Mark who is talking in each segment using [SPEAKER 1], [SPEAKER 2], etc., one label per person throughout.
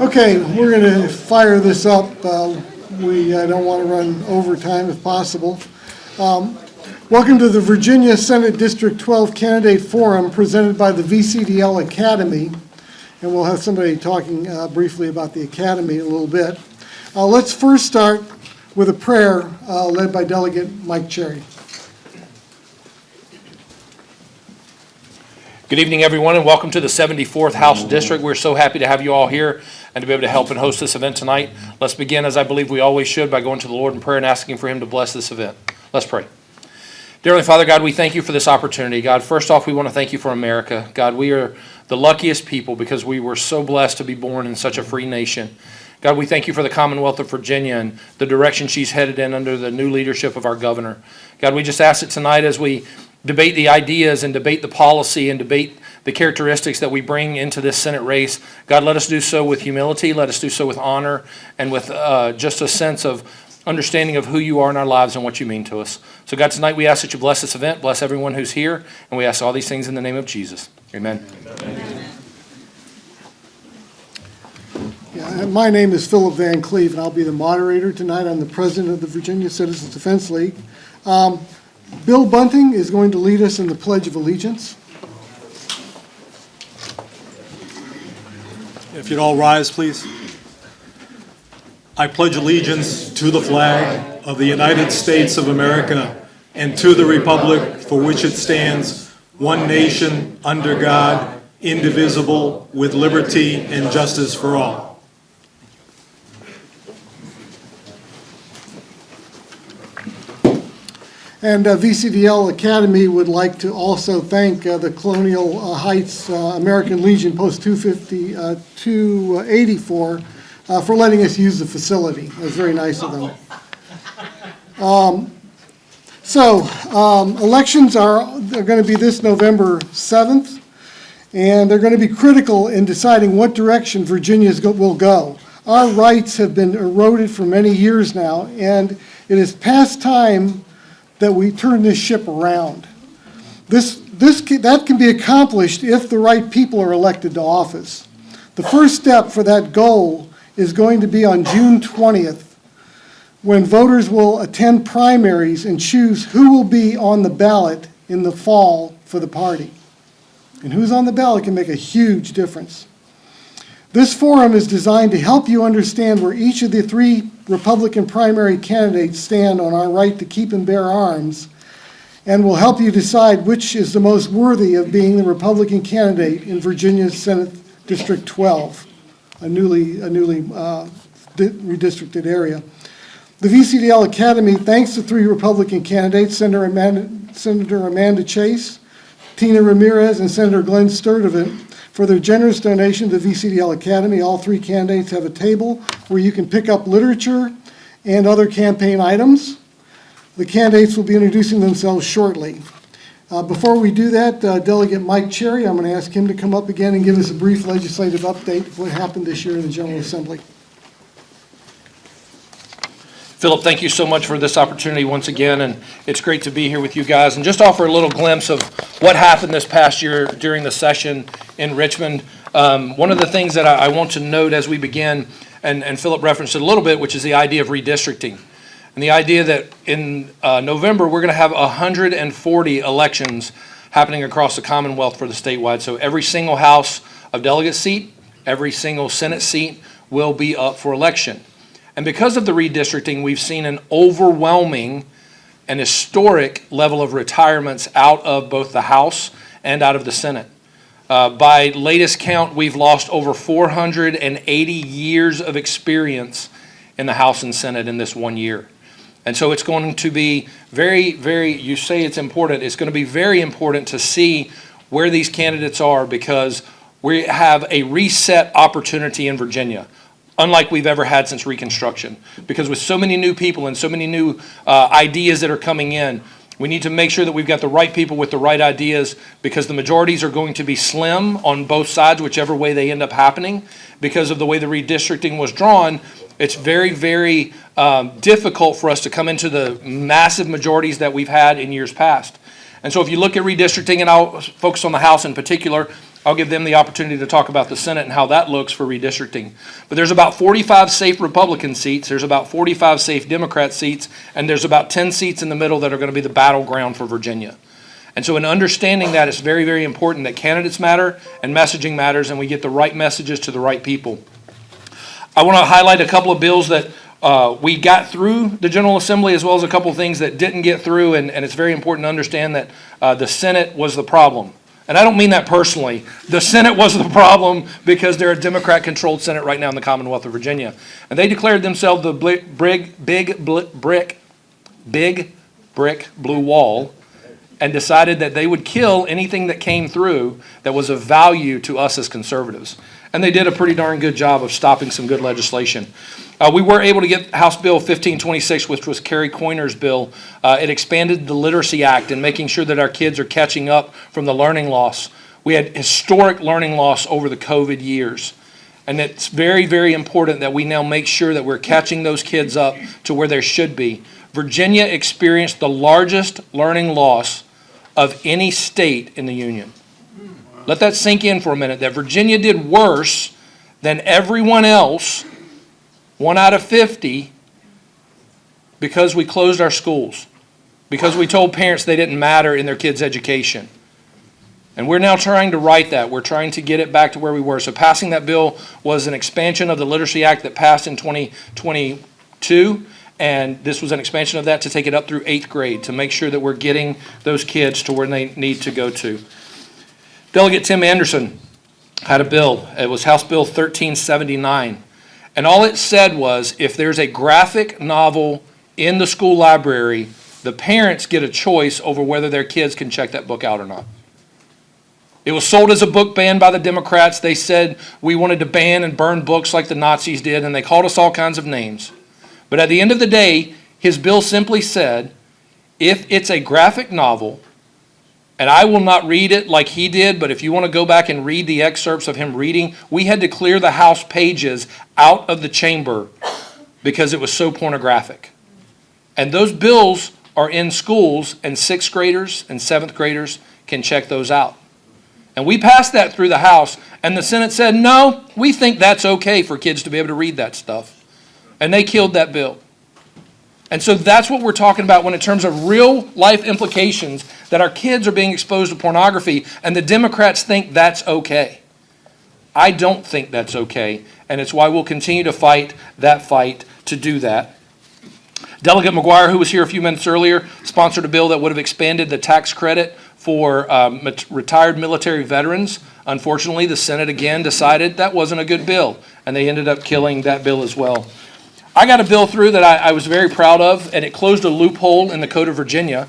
[SPEAKER 1] Okay, we're going to fire this up. We don't want to run overtime if possible. Welcome to the Virginia Senate District 12 Candidate Forum presented by the VCDL Academy. And we'll have somebody talking briefly about the Academy a little bit. Let's first start with a prayer led by Delegate Mike Cherry.
[SPEAKER 2] Good evening, everyone, and welcome to the 74th House District. We're so happy to have you all here and to be able to help and host this event tonight. Let's begin, as I believe we always should, by going to the Lord in prayer and asking for Him to bless this event. Let's pray. Dear Heavenly Father, God, we thank you for this opportunity. God, first off, we want to thank you for America. God, we are the luckiest people because we were so blessed to be born in such a free nation. God, we thank you for the Commonwealth of Virginia and the direction she's headed in under the new leadership of our governor. God, we just ask that tonight as we debate the ideas and debate the policy and debate the characteristics that we bring into this Senate race, God, let us do so with humility, let us do so with honor, and with just a sense of understanding of who you are in our lives and what you mean to us. So God, tonight we ask that you bless this event, bless everyone who's here, and we ask all these things in the name of Jesus. Amen. Amen.
[SPEAKER 1] Yeah, my name is Philip Van Cleve, and I'll be the moderator tonight. I'm the president of the Virginia Citizens Defense League. Bill Bunting is going to lead us in the Pledge of Allegiance.
[SPEAKER 3] If you'd all rise, please. I pledge allegiance to the flag of the United States of America and to the republic for which it stands, one nation, under God, indivisible, with liberty and justice for all.
[SPEAKER 1] And VCDL Academy would like to also thank the Colonial Heights American Legion Post 284 for letting us use the facility. It was very nice of them. Elections are going to be this November 7th, and they're going to be critical in deciding what direction Virginia will go. Our rights have been eroded for many years now, and it is past time that we turn this ship around. That can be accomplished if the right people are elected to office. The first step for that goal is going to be on June 20th, when voters will attend primaries and choose who will be on the ballot in the fall for the party. And who's on the ballot can make a huge difference. This forum is designed to help you understand where each of the three Republican primary candidates stand on our right to keep and bear arms, and will help you decide which is the most worthy of being the Republican candidate in Virginia's Senate District 12, a newly redistricted area. The VCDL Academy thanks the three Republican candidates, Senator Amanda Chase, Tina Ramirez, and Senator Glenn Sturdivant, for their generous donation to VCDL Academy. All three candidates have a table where you can pick up literature and other campaign items. The candidates will be introducing themselves shortly. Before we do that, Delegate Mike Cherry, I'm going to ask him to come up again and give us a brief legislative update of what happened this year in the General Assembly.
[SPEAKER 2] Philip, thank you so much for this opportunity once again, and it's great to be here with you guys and just offer a little glimpse of what happened this past year during the session in Richmond. One of the things that I want to note as we begin, and Philip referenced it a little bit, which is the idea of redistricting. And the idea that in November we're going to have 140 elections happening across the Commonwealth for the statewide. So every single House of Delegate seat, every single Senate seat will be up for election. And because of the redistricting, we've seen an overwhelming and historic level of retirements out of both the House and out of the Senate. By latest count, we've lost over 480 years of experience in the House and Senate in this 1 year. And so it's going to be you say it's important, it's going to be very important to see where these candidates are, because we have a reset opportunity in Virginia, unlike we've ever had since Reconstruction. Because with so many new people and so many new ideas that are coming in, we need to make sure that we've got the right people with the right ideas, because the majorities are going to be slim on both sides, whichever way they end up happening. Because of the way the redistricting was drawn, it's very, very difficult for us to come into the massive majorities that we've had in years past. And so if you look at redistricting, and I'll focus on the House in particular, I'll give them the opportunity to talk about the Senate and how that looks for redistricting. But there's about 45 safe Republican seats, there's about 45 safe Democrat seats, and there's about 10 seats in the middle that are going to be the battleground for Virginia. And so in understanding that, it's very, very important that candidates matter and messaging matters, and we get the right messages to the right people. I want to highlight a couple of bills that we got through the General Assembly, as well as a couple of things that didn't get through, and it's very important to understand that the Senate was the problem. And I don't mean that personally. The Senate was the problem because they're a Democrat-controlled Senate right now in the Commonwealth of Virginia. And they declared themselves the big brick blue wall, and decided that they would kill anything that came through that was of value to us as conservatives. And they did a pretty darn good job of stopping some good legislation. We were able to get House Bill 1526, which was Kerry Coyner's bill. It expanded the Literacy Act and making sure that our kids are catching up from the learning loss. We had historic learning loss over the COVID years. And it's very, very important that we now make sure that we're catching those kids up to where they should be. Virginia experienced the largest learning loss of any state in the Union. Let that sink in for a minute, that Virginia did worse than everyone else, 1 out of 50, because we closed our schools, because we told parents they didn't matter in their kids' education. And we're now trying to right that. We're trying to get it back to where we were. So passing that bill was an expansion of the Literacy Act that passed in 2022. And this was an expansion of that to take it up through 8th grade to make sure that we're getting those kids to where they need to go to. Delegate Tim Anderson had a bill. It was House Bill 1379. And all it said was, if there's a graphic novel in the school library, the parents get a choice over whether their kids can check that book out or not. It was sold as a book banned by the Democrats. They said we wanted to ban and burn books like the Nazis did, and they called us all kinds of names. But at the end of the day, his bill simply said, if it's a graphic novel, and I will not read it like he did, but if you want to go back and read the excerpts of him reading, we had to clear the House pages out of the chamber because it was so pornographic. And those bills are in schools, and 6th graders and 7th graders can check those out. And we passed that through the House, and the Senate said, no, we think that's okay for kids to be able to read that stuff. And they killed that bill. And so that's what we're talking about when in terms of real life implications, that our kids are being exposed to pornography, and the Democrats think that's okay. I don't think that's okay, and it's why we'll continue to fight that fight to do that. Delegate McGuire, who was here a few minutes earlier, sponsored a bill that would have expanded the tax credit for retired military veterans. Unfortunately, the Senate again decided that wasn't a good bill, and they ended up killing that bill as well. I got a bill through that I was very proud of, and it closed a loophole in the Code of Virginia.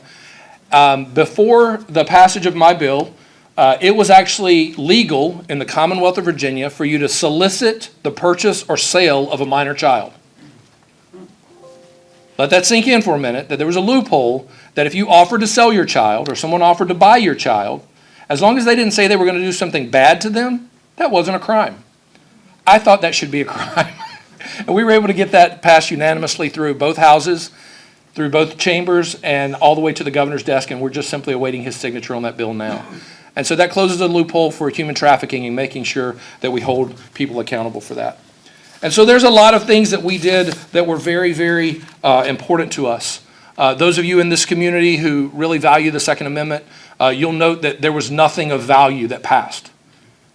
[SPEAKER 2] Before the passage of my bill, it was actually legal in the Commonwealth of Virginia for you to solicit the purchase or sale of a minor child. Let that sink in for a minute, that there was a loophole that if you offered to sell your child or someone offered to buy your child, as long as they didn't say they were going to do something bad to them, that wasn't a crime. I thought that should be a crime. And we were able to get that passed unanimously through both houses, through both chambers, and all the way to the governor's desk, and we're just simply awaiting his signature on that bill now. And so that closes a loophole for human trafficking and making sure that we hold people accountable for that. And so there's a lot of things that we did that were very, very important to us. Those of you in this community who really value the Second Amendment, you'll note that there was nothing of value that passed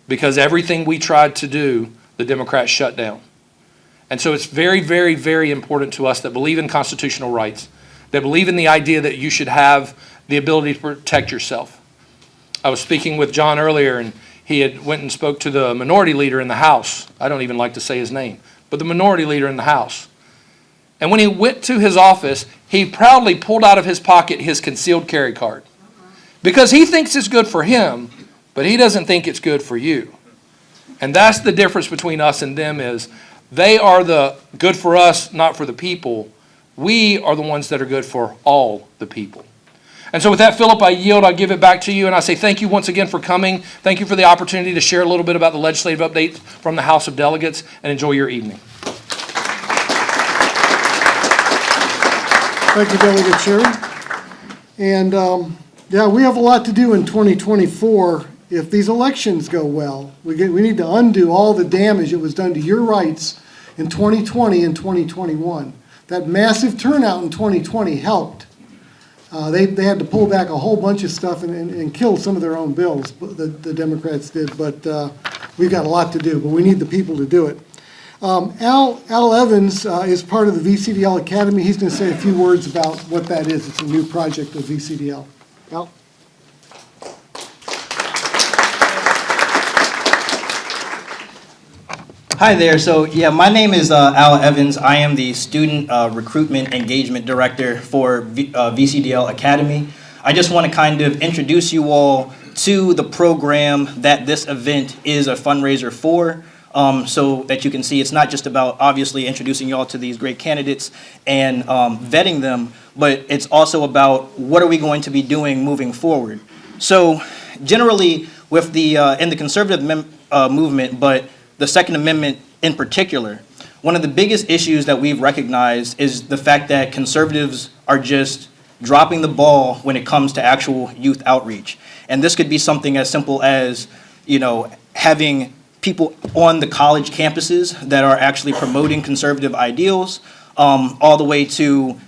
[SPEAKER 2] because everything we tried to do, the Democrats shut down. And so it's very, very, very important to us that believe in constitutional rights, that believe in the idea that you should have the ability to protect yourself. I was speaking with John earlier, and he had went and spoke to the minority leader in the House. I don't even like to say his name, but the minority leader in the House. And when he went to his office, he proudly pulled out of his pocket his concealed carry card because he thinks it's good for him, but he doesn't think it's good for you. And that's the difference between us and them is they are the good for us, not for the people. We are the ones that are good for all the people. And so with that, Philip, I yield. I give it back to you, and I say thank you once again for coming. Thank you for the opportunity to share a little bit about the legislative updates from the House of Delegates, and enjoy your evening.
[SPEAKER 1] Thank you, Delegate Sherry. And yeah, we have a lot to do in 2024, if these elections go well. We need to undo all the damage that was done to your rights in 2020 and 2021. That massive turnout in 2020 helped. They had to pull back a whole bunch of stuff and kill some of their own bills, the Democrats did, but we've got a lot to do, but we need the people to do it. Al Evans is part of the VCDL Academy. He's going to say a few words about what that is. It's a new project of VCDL. Al?
[SPEAKER 4] Hi there. So yeah, my name is Al Evans. I am the Student Recruitment Engagement Director for VCDL Academy. I just want to kind of introduce you all to the program that this event is a fundraiser for, so that you can see it's not just about obviously introducing you all to these great candidates and vetting them, but it's also about what are we going to be doing moving forward. So generally with the in the conservative movement, but the Second Amendment in particular, one of the biggest issues that we've recognized is the fact that conservatives are just dropping the ball when it comes to actual youth outreach. And this could be something as simple as, you know, having people on the college campuses that are actually promoting conservative ideals, all the way to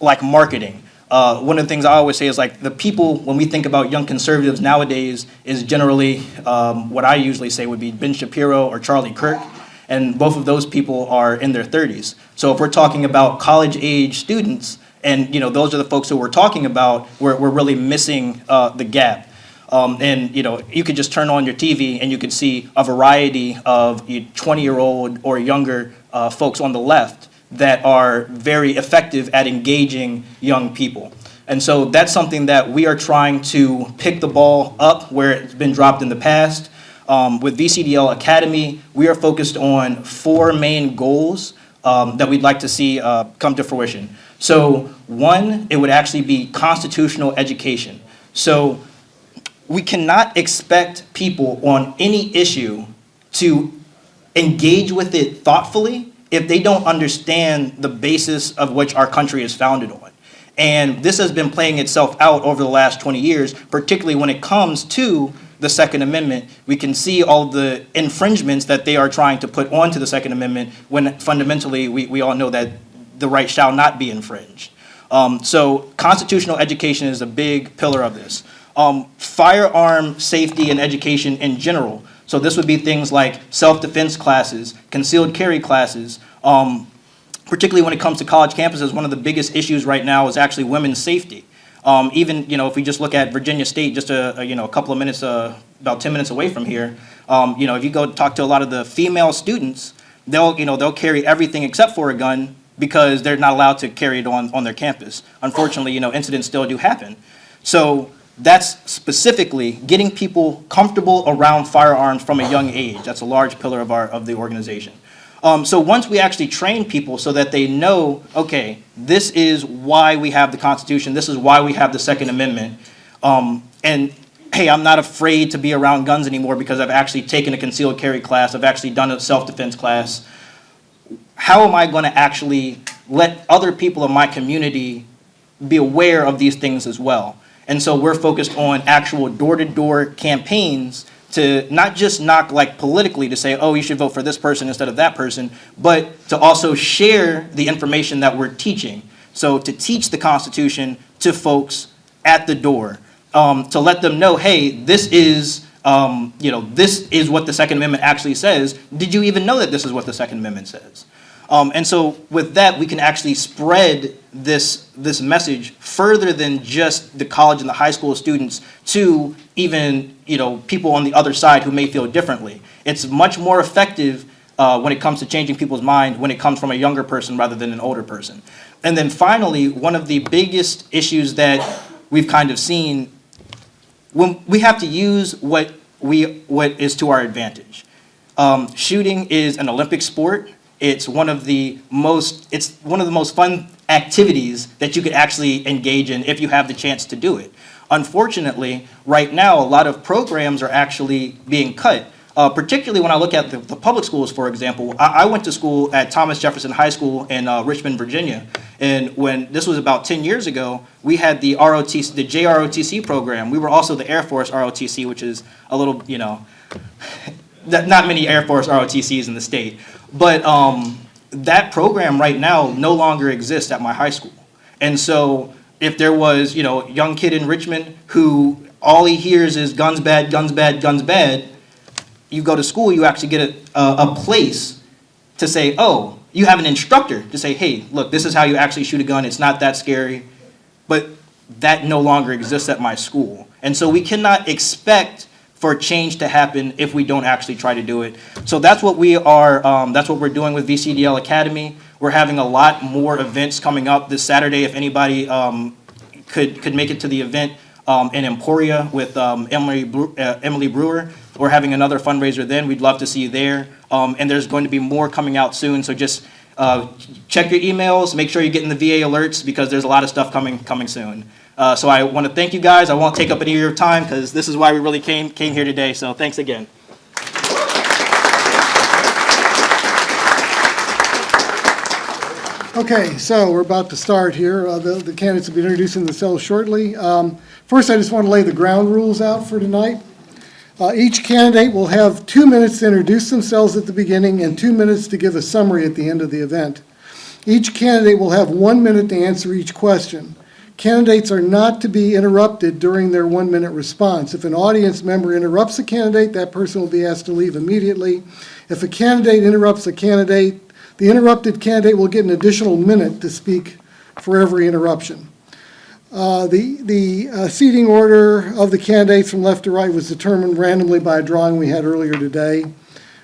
[SPEAKER 4] like marketing. One of the things I always say is like the people, when we think about young conservatives nowadays, is generally what I usually say would be Ben Shapiro or Charlie Kirk, and both of those people are in their 30s. So if we're talking about college age students, and you know those are the folks who we're talking about, we're really missing the gap. And you know you could just turn on your TV and you could see a variety of 20-year-old or younger folks on the left that are very effective at engaging young people. And so that's something that we are trying to pick the ball up where it's been dropped in the past. With VCDL Academy, we are focused on 4 main goals that we'd like to see come to fruition. So one, it would actually be constitutional education. So we cannot expect people on any issue to engage with it thoughtfully if they don't understand the basis of which our country is founded on. And this has been playing itself out over the last 20 years, particularly when it comes to the Second Amendment. We can see all the infringements that they are trying to put onto the Second Amendment when fundamentally we all know that the right shall not be infringed. So constitutional education is a big pillar of this. Firearm safety and education in general. So this would be things like self-defense classes, concealed carry classes. Particularly when it comes to college campuses, one of the biggest issues right now is actually women's safety. Even if we just look at Virginia State, just a couple of minutes, about 10 minutes away from here, if you go talk to a lot of the female students, they'll carry everything except for a gun because they're not allowed to carry it on their campus. Unfortunately, incidents still do happen. So that's specifically getting people comfortable around firearms from a young age. That's a large pillar of the organization. So once we actually train people so that they know, okay, this is why we have the Constitution, this is why we have the Second Amendment, and hey, I'm not afraid to be around guns anymore because I've actually taken a concealed carry class, I've actually done a self-defense class. How am I going to actually let other people in my community be aware of these things as well? And so we're focused on actual door-to-door campaigns to not just knock like politically to say, oh, you should vote for this person instead of that person, but to also share the information that we're teaching. So to teach the Constitution to folks at the door, to let them know, hey, this is what the Second Amendment actually says. Did you even know that this is what the Second Amendment says? And so with that, we can actually spread this message further than just the college and the high school students to even people on the other side who may feel differently. It's much more effective when it comes to changing people's mind when it comes from a younger person rather than an older person. And then finally, one of the biggest issues that we've kind of seen, when we have to use what is to our advantage. Shooting is an Olympic sport. It's one of the most fun activities that you could actually engage in if you have the chance to do it. Unfortunately, right now, a lot of programs are actually being cut. particularly when I look at the public schools, for example. I went to school at Thomas Jefferson High School in Richmond, Virginia. And when this was about 10 years ago, we had the ROTC, the JROTC program. We were also the Air Force ROTC, which is a little, you know, not many Air Force ROTCs in the state. But that program right now no longer exists at my high school. And so if there was, you know, a young kid in Richmond who all he hears is guns bad, guns bad, guns bad, you go to school, you actually get a place to say, oh, you have an instructor to say, hey, look, this is how you actually shoot a gun. It's not that scary. But that no longer exists at my school. And so we cannot expect for change to happen if we don't actually try to do it. So that's what we are, that's what we're doing with VCDL Academy. We're having a lot more events coming up this Saturday. If anybody could make it to the event in Emporia with Emily Brewer, we're having another fundraiser then. We'd love to see you there. And there's going to be more coming out soon. So just check your emails, make sure you're getting the VA alerts because there's a lot of stuff coming soon. So I want to thank you guys. I won't take up any of your time because this is why we really came here today. So thanks again.
[SPEAKER 1] Okay, so we're about to start here. The candidates will be introducing themselves shortly. First, I just want to lay the ground rules out for tonight. Each candidate will have 2 minutes to introduce themselves at the beginning and 2 minutes to give a summary at the end of the event. Each candidate will have 1 minute to answer each question. Candidates are not to be interrupted during their 1 minute response. If an audience member interrupts a candidate, that person will be asked to leave immediately. If a candidate interrupts a candidate, the interrupted candidate will get an additional minute to speak for every interruption. The seating order of the candidates from left to right was determined randomly by a drawing we had earlier today.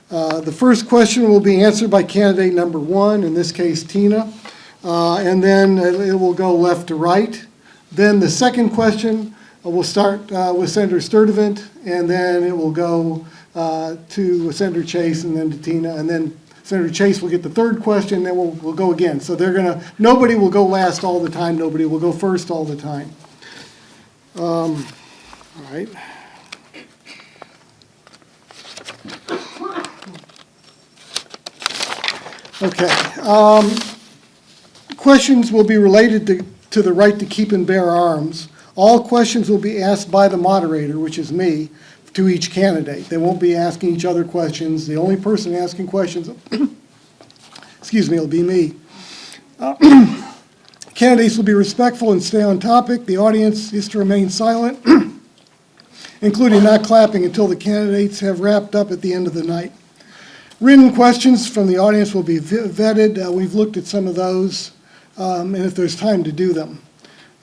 [SPEAKER 1] The first question will be answered by candidate number 1, in this case Tina, and then it will go left to right. Then the second question will start with Senator Sturdivant, and then it will go to Senator Chase and then to Tina, and then Senator Chase will get the third question, then we'll go again. So nobody will go last all the time, nobody will go first all the time. All right. Okay. Questions will be related to the right to keep and bear arms. All questions will be asked by the moderator, which is me, to each candidate. They won't be asking each other questions. The only person asking questions, excuse me, will be me. Candidates will be respectful and stay on topic. The audience is to remain silent, including not clapping until the candidates have wrapped up at the end of the night. Written questions from the audience will be vetted. We've looked at some of those, and if there's time to do them.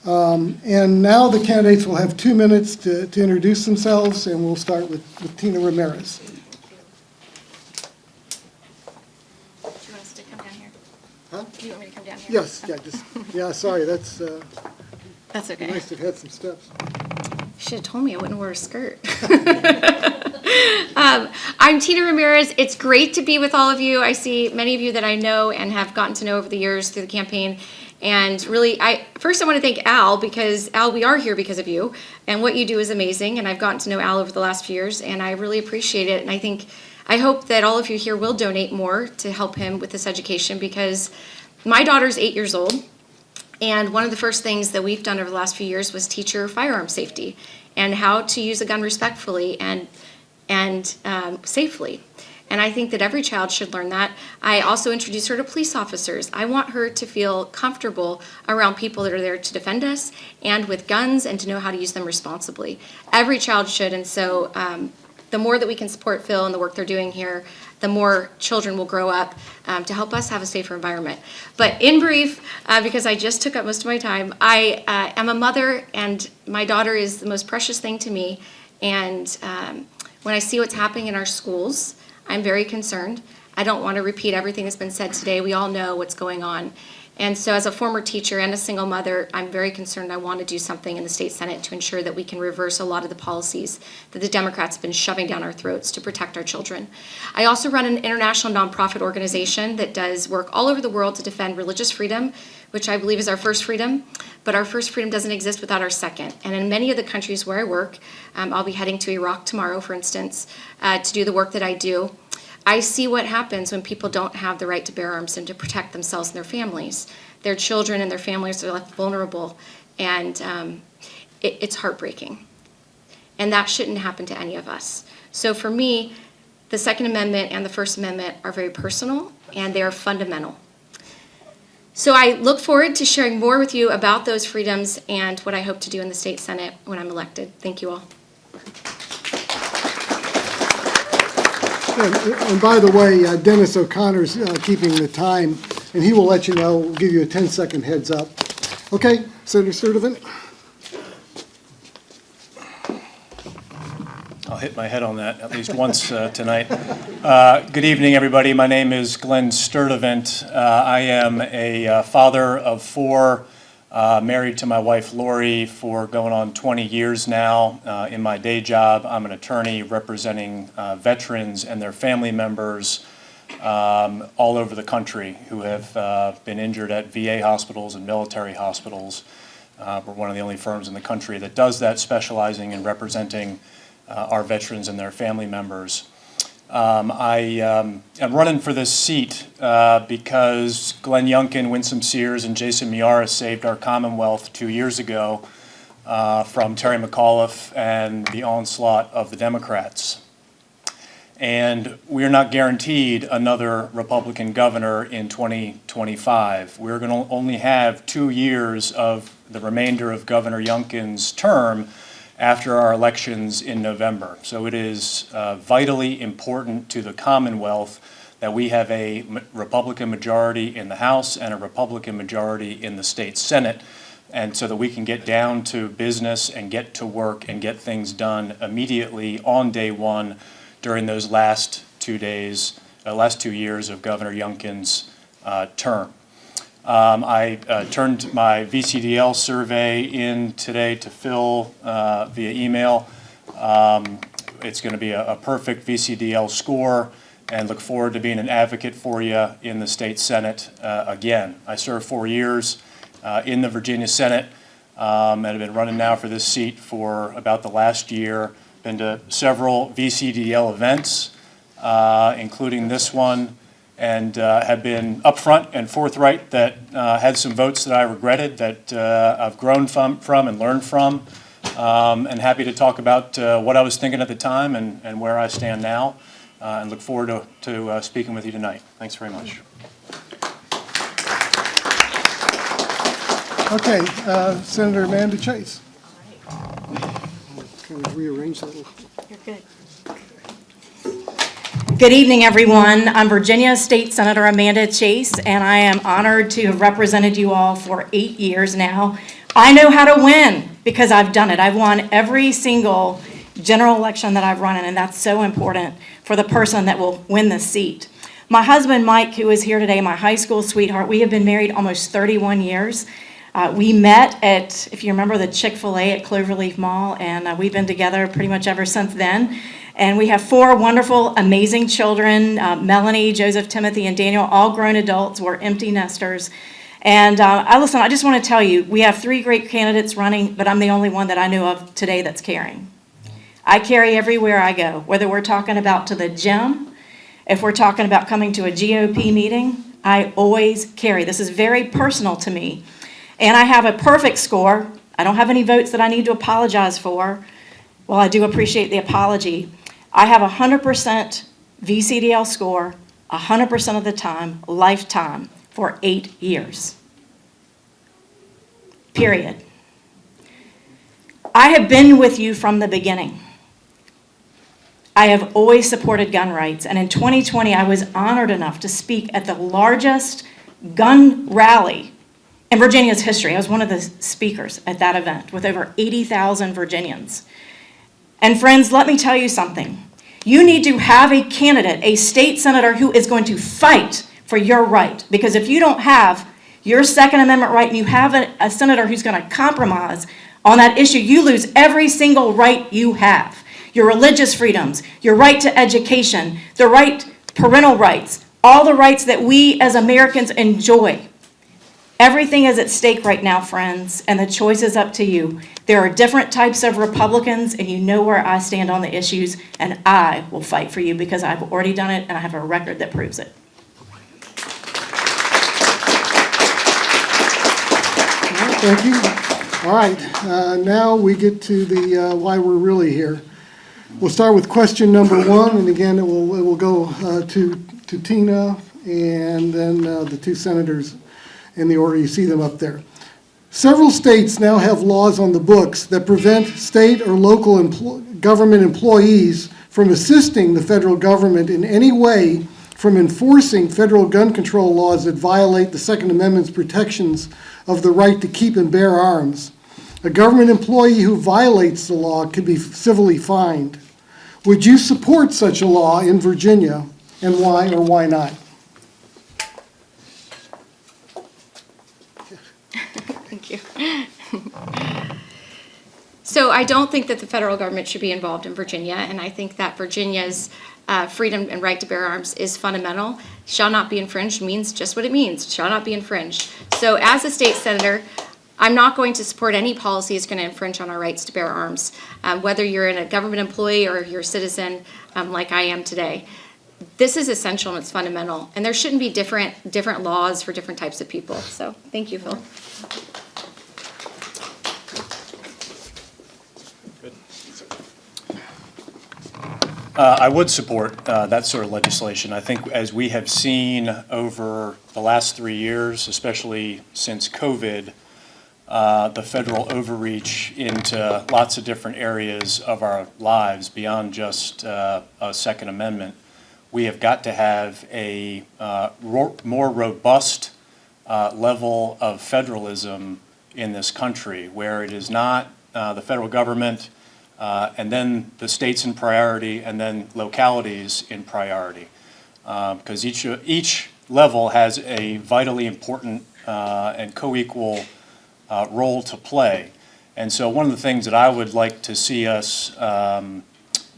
[SPEAKER 1] And now the candidates will have 2 minutes to introduce themselves, and we'll start with Tina Ramirez.
[SPEAKER 5] Do you want us to come down here?
[SPEAKER 1] Huh?
[SPEAKER 5] Do you want me to come down here?
[SPEAKER 1] Yes, yeah, sorry, that's
[SPEAKER 5] That's okay.
[SPEAKER 1] nice to have had some steps.
[SPEAKER 5] Should have told me I wouldn't wear a skirt. I'm Tina Ramirez. It's great to be with all of you. I see many of you that I know and have gotten to know over the years through the campaign. And really, first I want to thank Al, because Al, we are here because of you, and what you do is amazing, and I've gotten to know Al over the last few years, and I really appreciate it, and I hope that all of you here will donate more to help him with this education, because my daughter's 8 years old, and one of the first things that we've done over the last few years was teach her firearm safety, and how to use a gun respectfully and safely. And I think that every child should learn that. I also introduce her to police officers. I want her to feel comfortable around people that are there to defend us and with guns, and to know how to use them responsibly. Every child should, and so the more that we can support Phil and the work they're doing here, the more children will grow up to help us have a safer environment. But in brief, because I just took up most of my time, I am a mother, and my daughter is the most precious thing to me. And when I see what's happening in our schools, I'm very concerned. I don't want to repeat everything that's been said today. We all know what's going on. And so as a former teacher and a single mother, I'm very concerned. I want to do something in the state Senate to ensure that we can reverse a lot of the policies that the Democrats have been shoving down our throats to protect our children. I also run an international nonprofit organization that does work all over the world to defend religious freedom, which I believe is our first freedom, but our first freedom doesn't exist without our second. And in many of the countries where I work, I'll be heading to Iraq tomorrow, for instance, to do the work that I do. I see what happens when people don't have the right to bear arms and to protect themselves and their families. Their children and their families are left vulnerable, and it's heartbreaking. And that shouldn't happen to any of us. So for me, the Second Amendment and the First Amendment are very personal, and they are fundamental. So I look forward to sharing more with you about those freedoms and what I hope to do in the state Senate when I'm elected. Thank you all.
[SPEAKER 1] And by the way, Dennis O'Connor's keeping the time, and he will let you know, give you a 10-second heads up. Okay, Senator Sturtevant?
[SPEAKER 6] I'll hit my head on that at least once tonight. Good evening, everybody. My name is Glenn Sturtevant. I am a father of four, married to my wife Lori for going on 20 years now. In my day job, I'm an attorney representing veterans and their family members all over the country who have been injured at VA hospitals and military hospitals. We're one of the only firms in the country that does that, specializing in representing our veterans and their family members. I am running for this seat because Glenn Youngkin, Winsome Sears, and Jason Miara saved our Commonwealth 2 years ago from Terry McAuliffe and the onslaught of the Democrats. And we're not guaranteed another Republican governor in 2025. We're going to only have 2 years of the remainder of Governor Youngkin's term after our elections in November. So it is vitally important to the Commonwealth that we have a Republican majority in the House and a Republican majority in the state Senate, and so that we can get down to business and get to work and get things done immediately on day one during those last 2 years of Governor Youngkin's term. I turned my VCDL survey in today to fill via email. It's going to be a perfect VCDL score, and look forward to being an advocate for you in the state Senate again. I served 4 years in the Virginia Senate and have been running now for this seat for about the last year. Been to several VCDL events, including this one, and have been upfront and forthright that had some votes that I regretted, that I've grown from and learned from, and happy to talk about what I was thinking at the time and where I stand now, and look forward to speaking with you tonight. Thanks very much.
[SPEAKER 1] Okay, Senator Amanda Chase. Kind of rearrange that a little.
[SPEAKER 7] You're good. Good evening, everyone. I'm Virginia State Senator Amanda Chase, and I am honored to have represented you all for 8 years now. I know how to win because I've done it. I've won every single general election that I've run in, and that's so important for the person that will win this seat. My husband, Mike, who is here today, my high school sweetheart, we have been married almost 31 years. We met at, if you remember, the Chick-fil-A at Cloverleaf Mall, and we've been together pretty much ever since then. And we have 4 wonderful, amazing children, Melanie, Joseph, Timothy, and Daniel, all grown adults. We're empty nesters. And I just want to tell you, we have 3 great candidates running, but I'm the only one that I know of today that's carrying. I carry everywhere I go, whether we're talking about to the gym, if we're talking about coming to a GOP meeting, I always carry. This is very personal to me. And I have a perfect score. I don't have any votes that I need to apologize for. Well, I do appreciate the apology. I have 100% VCDL score, 100% of the time, lifetime, for 8 years. Period. I have been with you from the beginning. I have always supported gun rights, and in 2020, I was honored enough to speak at the largest gun rally in Virginia's history. I was one of the speakers at that event with over 80,000 Virginians. And friends, let me tell you something. You need to have a candidate, a state senator who is going to fight for your right. Because if you don't have your Second Amendment right, and you have a senator who's going to compromise on that issue, you lose every single right you have. Your religious freedoms, your right to education, the right, parental rights, all the rights that we as Americans enjoy. Everything is at stake right now, friends, and the choice is up to you. There are different types of Republicans, and you know where I stand on the issues, and I will fight for you because I've already done it, and I have a record that proves it.
[SPEAKER 1] Thank you. All right, now we get to the why we're really here. We'll start with question number one, and again, it will go to Tina and then the two senators in the order you see them up there. Several states now have laws on the books that prevent state or local government employees from assisting the federal government in any way from enforcing federal gun control laws that violate the Second Amendment's protections of the right to keep and bear arms. A government employee who violates the law could be civilly fined. Would you support such a law in Virginia, and why or why not?
[SPEAKER 5] Thank you. So I don't think that the federal government should be involved in Virginia, and I think that Virginia's freedom and right to bear arms is fundamental. Shall not be infringed means just what it means, shall not be infringed. So as a state senator, I'm not going to support any policy that's going to infringe on our rights to bear arms, whether you're in a government employee or you're a citizen like I am today. This is essential and it's fundamental, and there shouldn't be different laws for different types of people. So thank you, Phil.
[SPEAKER 6] I would support that sort of legislation. I think as we have seen over the last 3 years, especially since COVID, the federal overreach into lots of different areas of our lives beyond just a Second Amendment, we have got to have a more robust level of federalism in this country, where it is not the federal government and then the states in priority and then localities in priority, because each level has a vitally important and co-equal role to play. And so one of the things that I would like to see us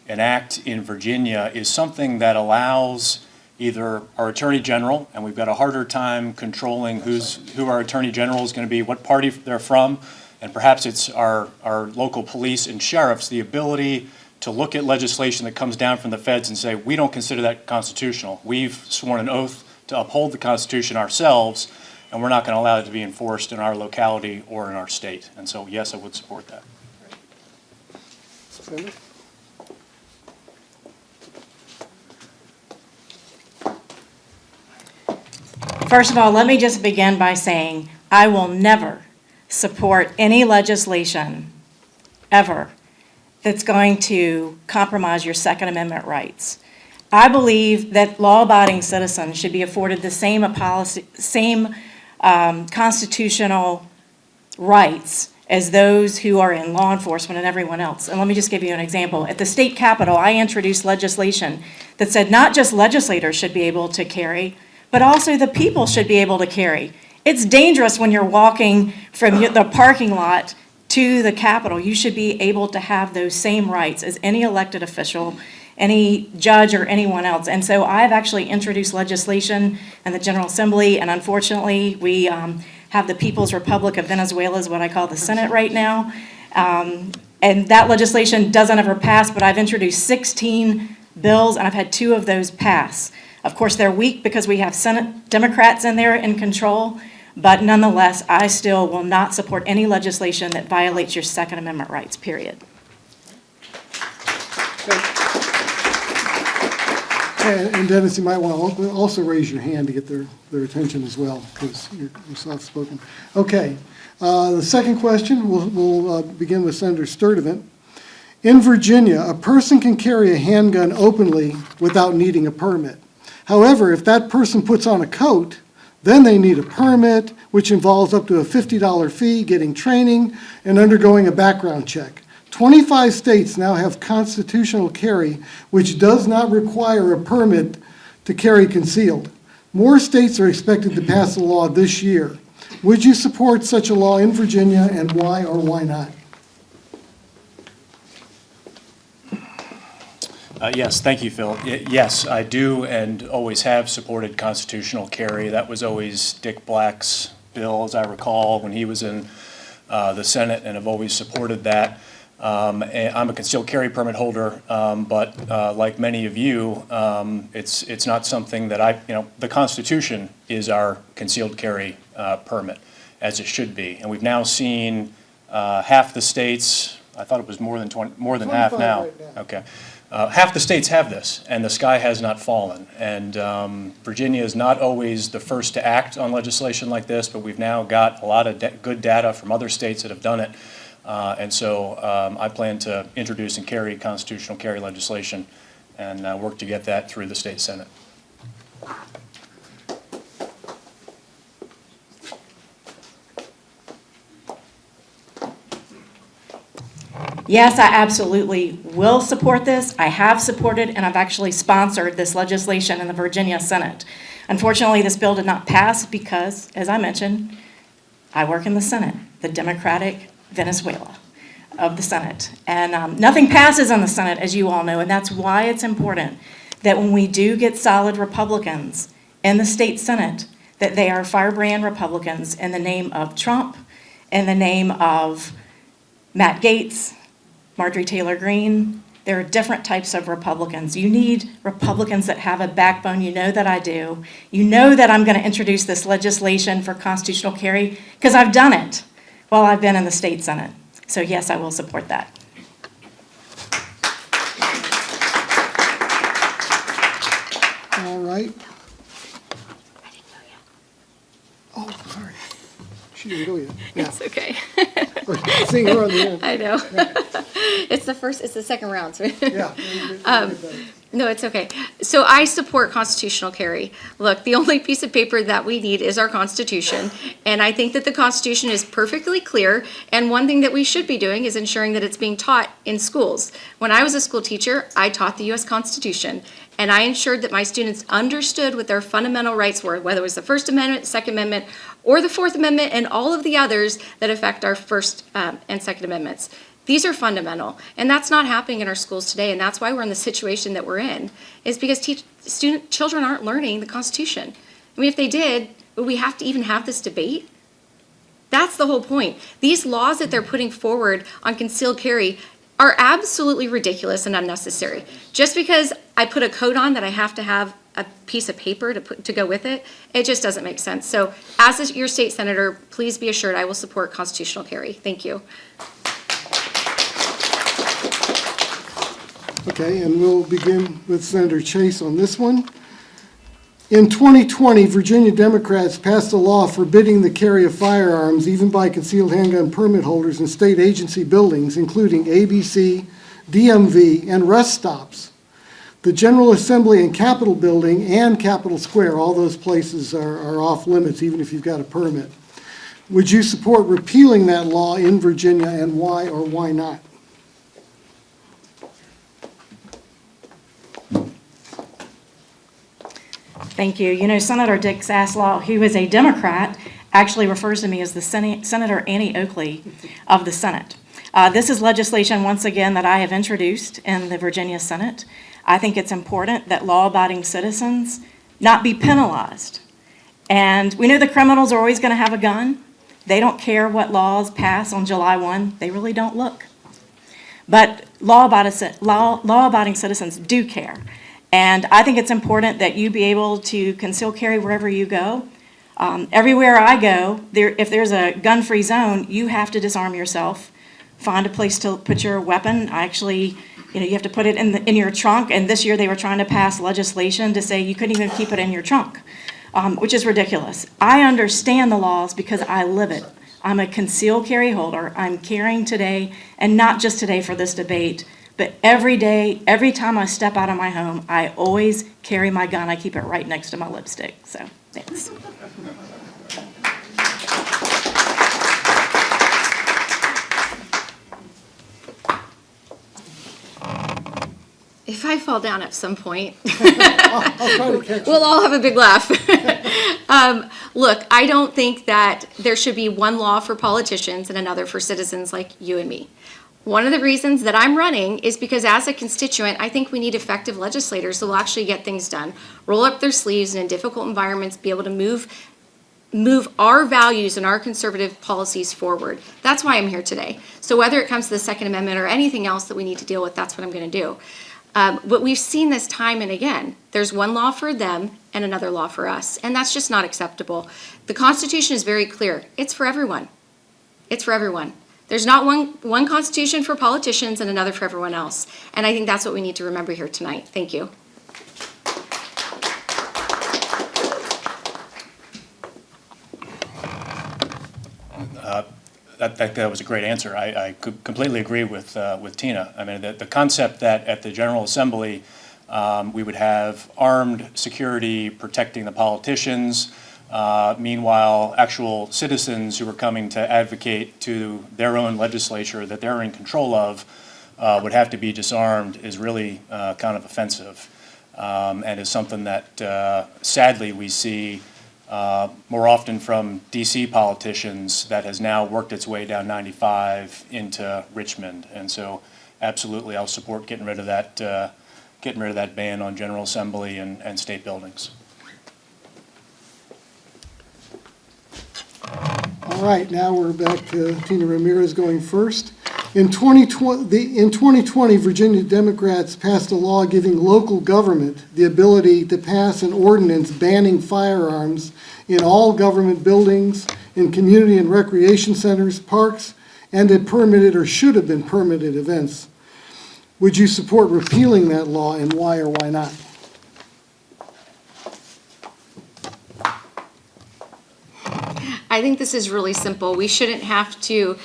[SPEAKER 6] enact in Virginia is something that allows either our Attorney General, and we've got a harder time controlling who our Attorney General is going to be, what party they're from, and perhaps it's our local police and sheriffs, the ability to look at legislation that comes down from the feds and say, we don't consider that constitutional. We've sworn an oath to uphold the Constitution ourselves, and we're not going to allow it to be enforced in our locality or in our state. And so, yes, I would support that.
[SPEAKER 7] First of all, let me just begin by saying I will never support any legislation ever that's going to compromise your Second Amendment rights. I believe that law-abiding citizens should be afforded the same constitutional rights as those who are in law enforcement and everyone else. And let me just give you an example. At the state capitol, I introduced legislation that said not just legislators should be able to carry, but also the people should be able to carry. It's dangerous when you're walking from the parking lot to the Capitol. You should be able to have those same rights as any elected official, any judge, or anyone else. And so I've actually introduced legislation in the General Assembly, and unfortunately, we have the People's Republic of Venezuela, is what I call the Senate right now. And that legislation doesn't ever pass, but I've introduced 16 bills, and I've had 2 of those pass. Of course, they're weak because we have Senate Democrats in there in control, but nonetheless, I still will not support any legislation that violates your Second Amendment rights, period.
[SPEAKER 1] And Dennis, you might want to also raise your hand to get their attention as well, because you're soft-spoken. Okay, the second question, we'll begin with Senator Sturdivant. In Virginia, a person can carry a handgun openly without needing a permit. However, if that person puts on a coat, then they need a permit, which involves up to a $50 fee, getting training, and undergoing a background check. 25 states now have constitutional carry, which does not require a permit to carry concealed. More states are expected to pass a law this year. Would you support such a law in Virginia, and why or why not?
[SPEAKER 6] Yes, thank you, Phil. Yes, I do and always have supported constitutional carry. That was always Dick Black's bill, as I recall, when he was in the Senate, and have always supported that. And I'm a concealed carry permit holder, but like many of you, it's not something that the Constitution is our concealed carry permit, as it should be. And we've now seen half the states, I thought it was more than half
[SPEAKER 1] 25
[SPEAKER 6] now.
[SPEAKER 1] right now.
[SPEAKER 6] Okay. Half the states have this, and the sky has not fallen. And Virginia is not always the first to act on legislation like this, but we've now got a lot of good data from other states that have done it. And so I plan to introduce and carry constitutional carry legislation and work to get that through the state Senate.
[SPEAKER 7] Yes, I absolutely will support this. I have supported and I've actually sponsored this legislation in the Virginia Senate. Unfortunately, this bill did not pass because, as I mentioned, I work in the Senate, the Democratic Venezuela of the Senate. And nothing passes in the Senate, as you all know, and that's why it's important that when we do get solid Republicans in the state Senate, that they are firebrand Republicans in the name of Trump, in the name of Matt Gaetz, Marjorie Taylor Greene. There are different types of Republicans. You need Republicans that have a backbone. You know that I do. You know that I'm going to introduce this legislation for constitutional carry because I've done it while I've been in the state Senate. So yes, I will support that.
[SPEAKER 1] All right. Oh, sorry. She didn't go yet. Yeah.
[SPEAKER 5] It's okay.
[SPEAKER 1] Seeing her on the end.
[SPEAKER 5] I know. It's the second round, so.
[SPEAKER 1] Yeah.
[SPEAKER 5] No, it's okay. So I support constitutional carry. Look, the only piece of paper that we need is our Constitution. And I think that the Constitution is perfectly clear. And one thing that we should be doing is ensuring that it's being taught in schools. When I was a school teacher, I taught the U.S. Constitution. And I ensured that my students understood what their fundamental rights were, whether it was the First Amendment, Second Amendment, or the Fourth Amendment, and all of the others that affect our First and Second Amendments. These are fundamental, and that's not happening in our schools today, and that's why we're in the situation that we're in, is because children aren't learning the Constitution. I mean, if they did, would we have to even have this debate? That's the whole point. These laws that they're putting forward on concealed carry are absolutely ridiculous and unnecessary. Just because I put a coat on that I have to have a piece of paper to go with it, it just doesn't make sense. So as your state senator, please be assured I will support constitutional carry. Thank you.
[SPEAKER 1] Okay, and we'll begin with Senator Chase on this one. In 2020, Virginia Democrats passed a law forbidding the carry of firearms even by concealed handgun permit holders in state agency buildings, including ABC, DMV, and rest stops. The General Assembly and Capitol Building and Capitol Square, all those places are off limits, even if you've got a permit. Would you support repealing that law in Virginia, and why or why not?
[SPEAKER 7] Thank you. You know, Senator Dick Saslaw, who is a Democrat, actually refers to me as the Senator Annie Oakley of the Senate. This is legislation, once again, that I have introduced in the Virginia Senate. I think it's important that law-abiding citizens not be penalized. And we know the criminals are always going to have a gun. They don't care what laws pass on July 1. They really don't look. But law-abiding citizens do care. And I think it's important that you be able to conceal carry wherever you go. Everywhere I go, if there's a gun-free zone, you have to disarm yourself, find a place to put your weapon. You have to put it in your trunk. And this year they were trying to pass legislation to say you couldn't even keep it in your trunk, which is ridiculous. I understand the laws because I live it. I'm a concealed carry holder. I'm carrying today, and not just today for this debate, but every day, every time I step out of my home, I always carry my gun. I keep it right next to my lipstick. So, thanks.
[SPEAKER 5] If I fall down at some point,
[SPEAKER 1] I'll try to catch you.
[SPEAKER 5] we'll all have a big laugh. Look, I don't think that there should be one law for politicians and another for citizens like you and me. One of the reasons that I'm running is because as a constituent, I think we need effective legislators who will actually get things done, roll up their sleeves, and in difficult environments be able to move our values and our conservative policies forward. That's why I'm here today. So whether it comes to the Second Amendment or anything else that we need to deal with, that's what I'm going to do. But we've seen this time and again. There's one law for them and another law for us, and that's just not acceptable. The Constitution is very clear. It's for everyone. It's for everyone. There's not one Constitution for politicians and another for everyone else. And I think that's what we need to remember here tonight. Thank you.
[SPEAKER 6] That was a great answer. I could completely agree with Tina. I mean, the concept that at the General Assembly, we would have armed security protecting the politicians, meanwhile, actual citizens who were coming to advocate to their own legislature that they're in control of would have to be disarmed is really kind of offensive, and is something that sadly we see more often from DC politicians that has now worked its way down 95 into Richmond. And so absolutely I'll support getting rid of that ban on General Assembly and state buildings.
[SPEAKER 1] All right, now we're back to Tina Ramirez going first. In 2020, Virginia Democrats passed a law giving local government the ability to pass an ordinance banning firearms in all government buildings, in community and recreation centers, parks, and at permitted or should have been permitted events. Would you support repealing that law, and why or why not?
[SPEAKER 5] I think this is really simple. We shouldn't have to,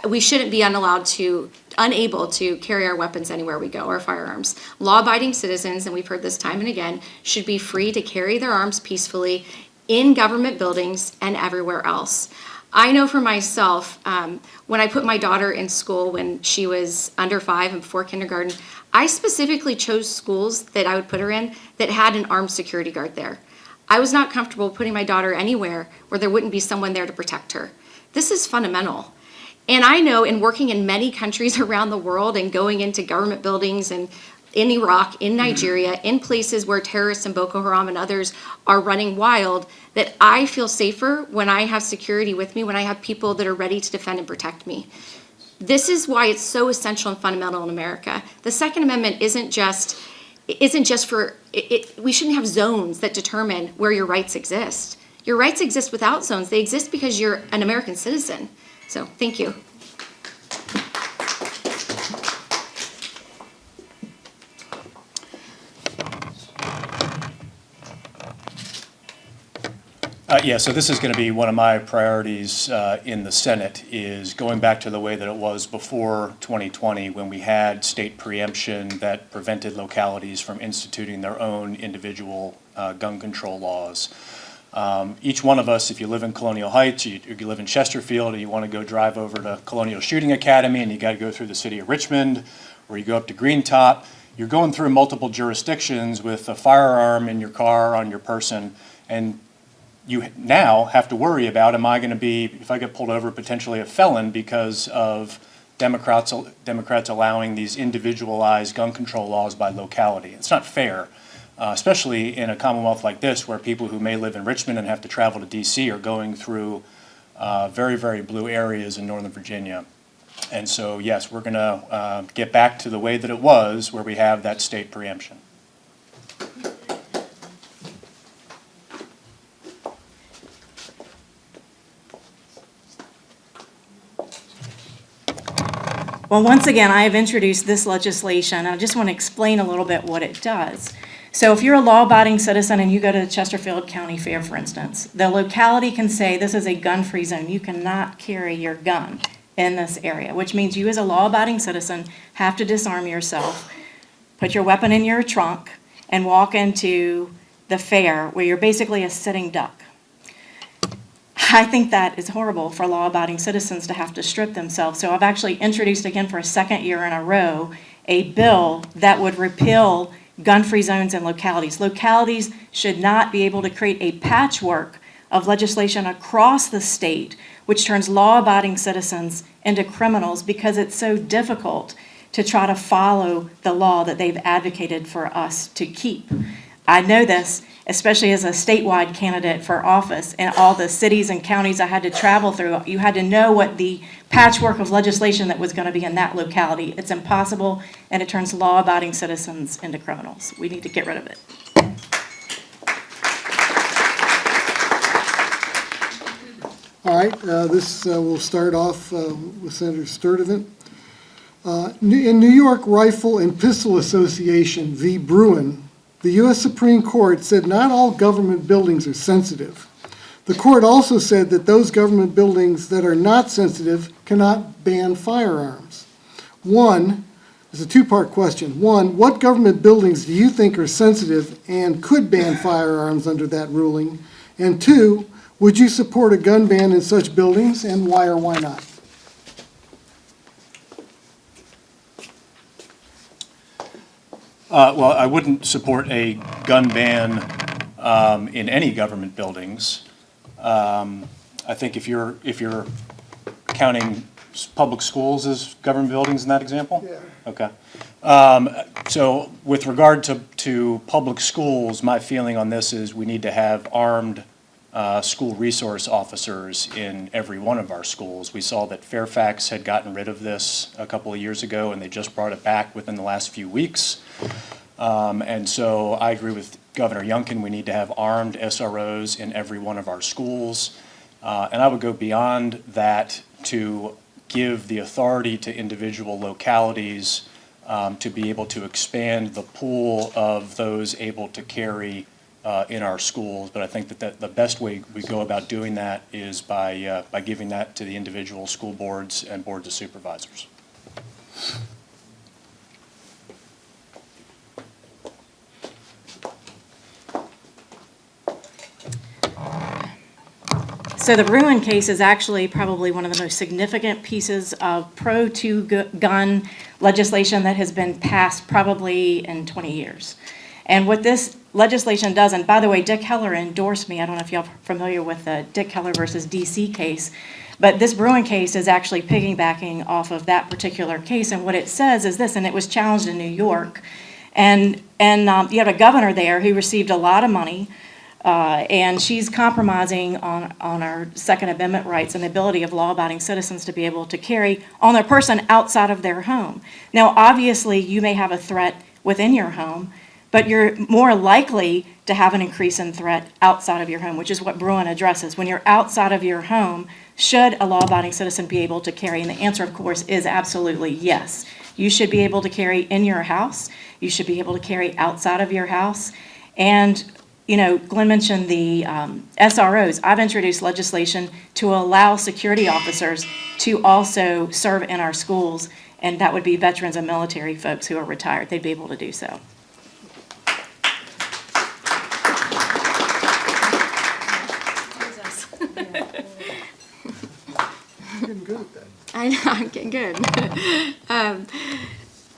[SPEAKER 5] we shouldn't be unable to carry our weapons anywhere we go, our firearms. Law-abiding citizens, and we've heard this time and again, should be free to carry their arms peacefully in government buildings and everywhere else. I know for myself, when I put my daughter in school when she was under 5 and before kindergarten, I specifically chose schools that I would put her in that had an armed security guard there. I was not comfortable putting my daughter anywhere where there wouldn't be someone there to protect her. This is fundamental. And I know in working in many countries around the world and going into government buildings and in Iraq, in Nigeria, in places where terrorists and Boko Haram and others are running wild, that I feel safer when I have security with me, when I have people that are ready to defend and protect me. This is why it's so essential and fundamental in America. The Second Amendment isn't just for, we shouldn't have zones that determine where your rights exist. Your rights exist without zones. They exist because you're an American citizen. So, thank you.
[SPEAKER 6] Yeah, so this is going to be one of my priorities in the Senate, is going back to the way that it was before 2020 when we had state preemption that prevented localities from instituting their own individual gun control laws. Each one of us, if you live in Colonial Heights, or you live in Chesterfield, and you want to go drive over to Colonial Shooting Academy, and you got to go through the city of Richmond, or you go up to Green Top, you're going through multiple jurisdictions with a firearm in your car, on your person, and you now have to worry about, am I going to be, if I get pulled over, potentially a felon because of Democrats allowing these individualized gun control laws by locality. It's not fair, especially in a Commonwealth like this where people who may live in Richmond and have to travel to DC are going through very, very blue areas in Northern Virginia. And so, yes, we're going to get back to the way that it was where we have that state preemption.
[SPEAKER 7] Well, once again, I have introduced this legislation. I just want to explain a little bit what it does. So if you're a law-abiding citizen and you go to the Chesterfield County Fair, for instance, the locality can say this is a gun-free zone. You cannot carry your gun in this area, which means you as a law-abiding citizen have to disarm yourself, put your weapon in your trunk, and walk into the fair where you're basically a sitting duck. I think that is horrible for law-abiding citizens to have to strip themselves. So I've actually introduced again for a second year in a row a bill that would repeal gun-free zones in localities. Localities should not be able to create a patchwork of legislation across the state, which turns law-abiding citizens into criminals because it's so difficult to try to follow the law that they've advocated for us to keep. I know this, especially as a statewide candidate for office, and all the cities and counties I had to travel through. You had to know what the patchwork of legislation that was going to be in that locality. It's impossible, and it turns law-abiding citizens into criminals. We need to get rid of it.
[SPEAKER 1] All right, this will start off with Senator Sturdivant. In New York Rifle and Pistol Association v. Bruin, the U.S. Supreme Court said not all government buildings are sensitive. The court also said that those government buildings that are not sensitive cannot ban firearms. One, it's a two-part question. One, what government buildings do you think are sensitive and could ban firearms under that ruling? And two, would you support a gun ban in such buildings, and why or why not?
[SPEAKER 6] Well, I wouldn't support a gun ban in any government buildings. I think if you're counting public schools as government buildings in that example?
[SPEAKER 1] Yeah.
[SPEAKER 6] Okay. So with regard to public schools, my feeling on this is we need to have armed school resource officers in every one of our schools. We saw that Fairfax had gotten rid of this a couple of years ago, and they just brought it back within the last few weeks. And so I agree with Governor Youngkin, we need to have armed SROs in every one of our schools. And I would go beyond that to give the authority to individual localities to be able to expand the pool of those able to carry in our schools. But I think that the best way we go about doing that is by giving that to the individual school boards and boards of supervisors.
[SPEAKER 7] So the Bruin case is actually probably one of the most significant pieces of pro-gun legislation that has been passed probably in 20 years. And what this legislation does, and by the way, Dick Heller endorsed me. I don't know if y'all are familiar with the Dick Heller versus DC case, but this Bruin case is actually piggybacking off of that particular case. And what it says is this, and it was challenged in New York, and you have a governor there who received a lot of money, and she's compromising on our Second Amendment rights and the ability of law-abiding citizens to be able to carry on their person outside of their home. Now, obviously, you may have a threat within your home, but you're more likely to have an increase in threat outside of your home, which is what Bruin addresses. When you're outside of your home, should a law-abiding citizen be able to carry? And the answer, of course, is absolutely yes. You should be able to carry in your house. You should be able to carry outside of your house. And you know, Glenn mentioned the SROs. I've introduced legislation to allow security officers to also serve in our schools, and that would be veterans and military folks who are retired. They'd be able to do so.
[SPEAKER 1] You're getting good at that.
[SPEAKER 5] I know, I'm getting good.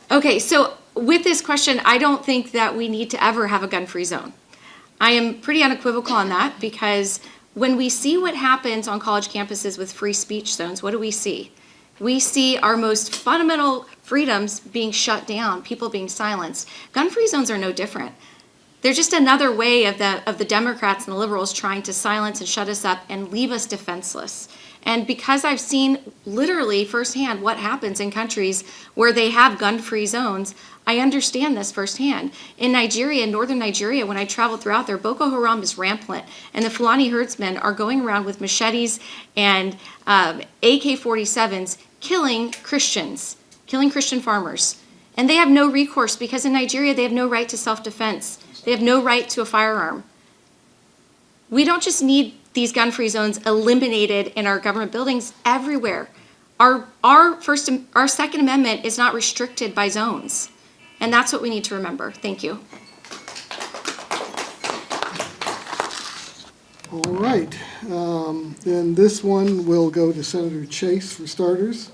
[SPEAKER 5] Okay, so with this question, I don't think that we need to ever have a gun-free zone. I am pretty unequivocal on that because when we see what happens on college campuses with free speech zones, what do we see? We see our most fundamental freedoms being shut down, people being silenced. Gun-free zones are no different. They're just another way of the Democrats and the liberals trying to silence and shut us up and leave us defenseless. And because I've seen literally firsthand what happens in countries where they have gun-free zones, I understand this firsthand. In Nigeria, northern Nigeria, when I traveled throughout there, Boko Haram is rampant, and the Fulani herdsmen are going around with machetes and AK-47s killing Christians, killing Christian farmers. And they have no recourse because in Nigeria they have no right to self-defense. They have no right to a firearm. We don't just need these gun-free zones eliminated in our government buildings everywhere. Our Second Amendment is not restricted by zones. And that's what we need to remember. Thank you.
[SPEAKER 1] All right, then this one will go to Senator Chase for starters.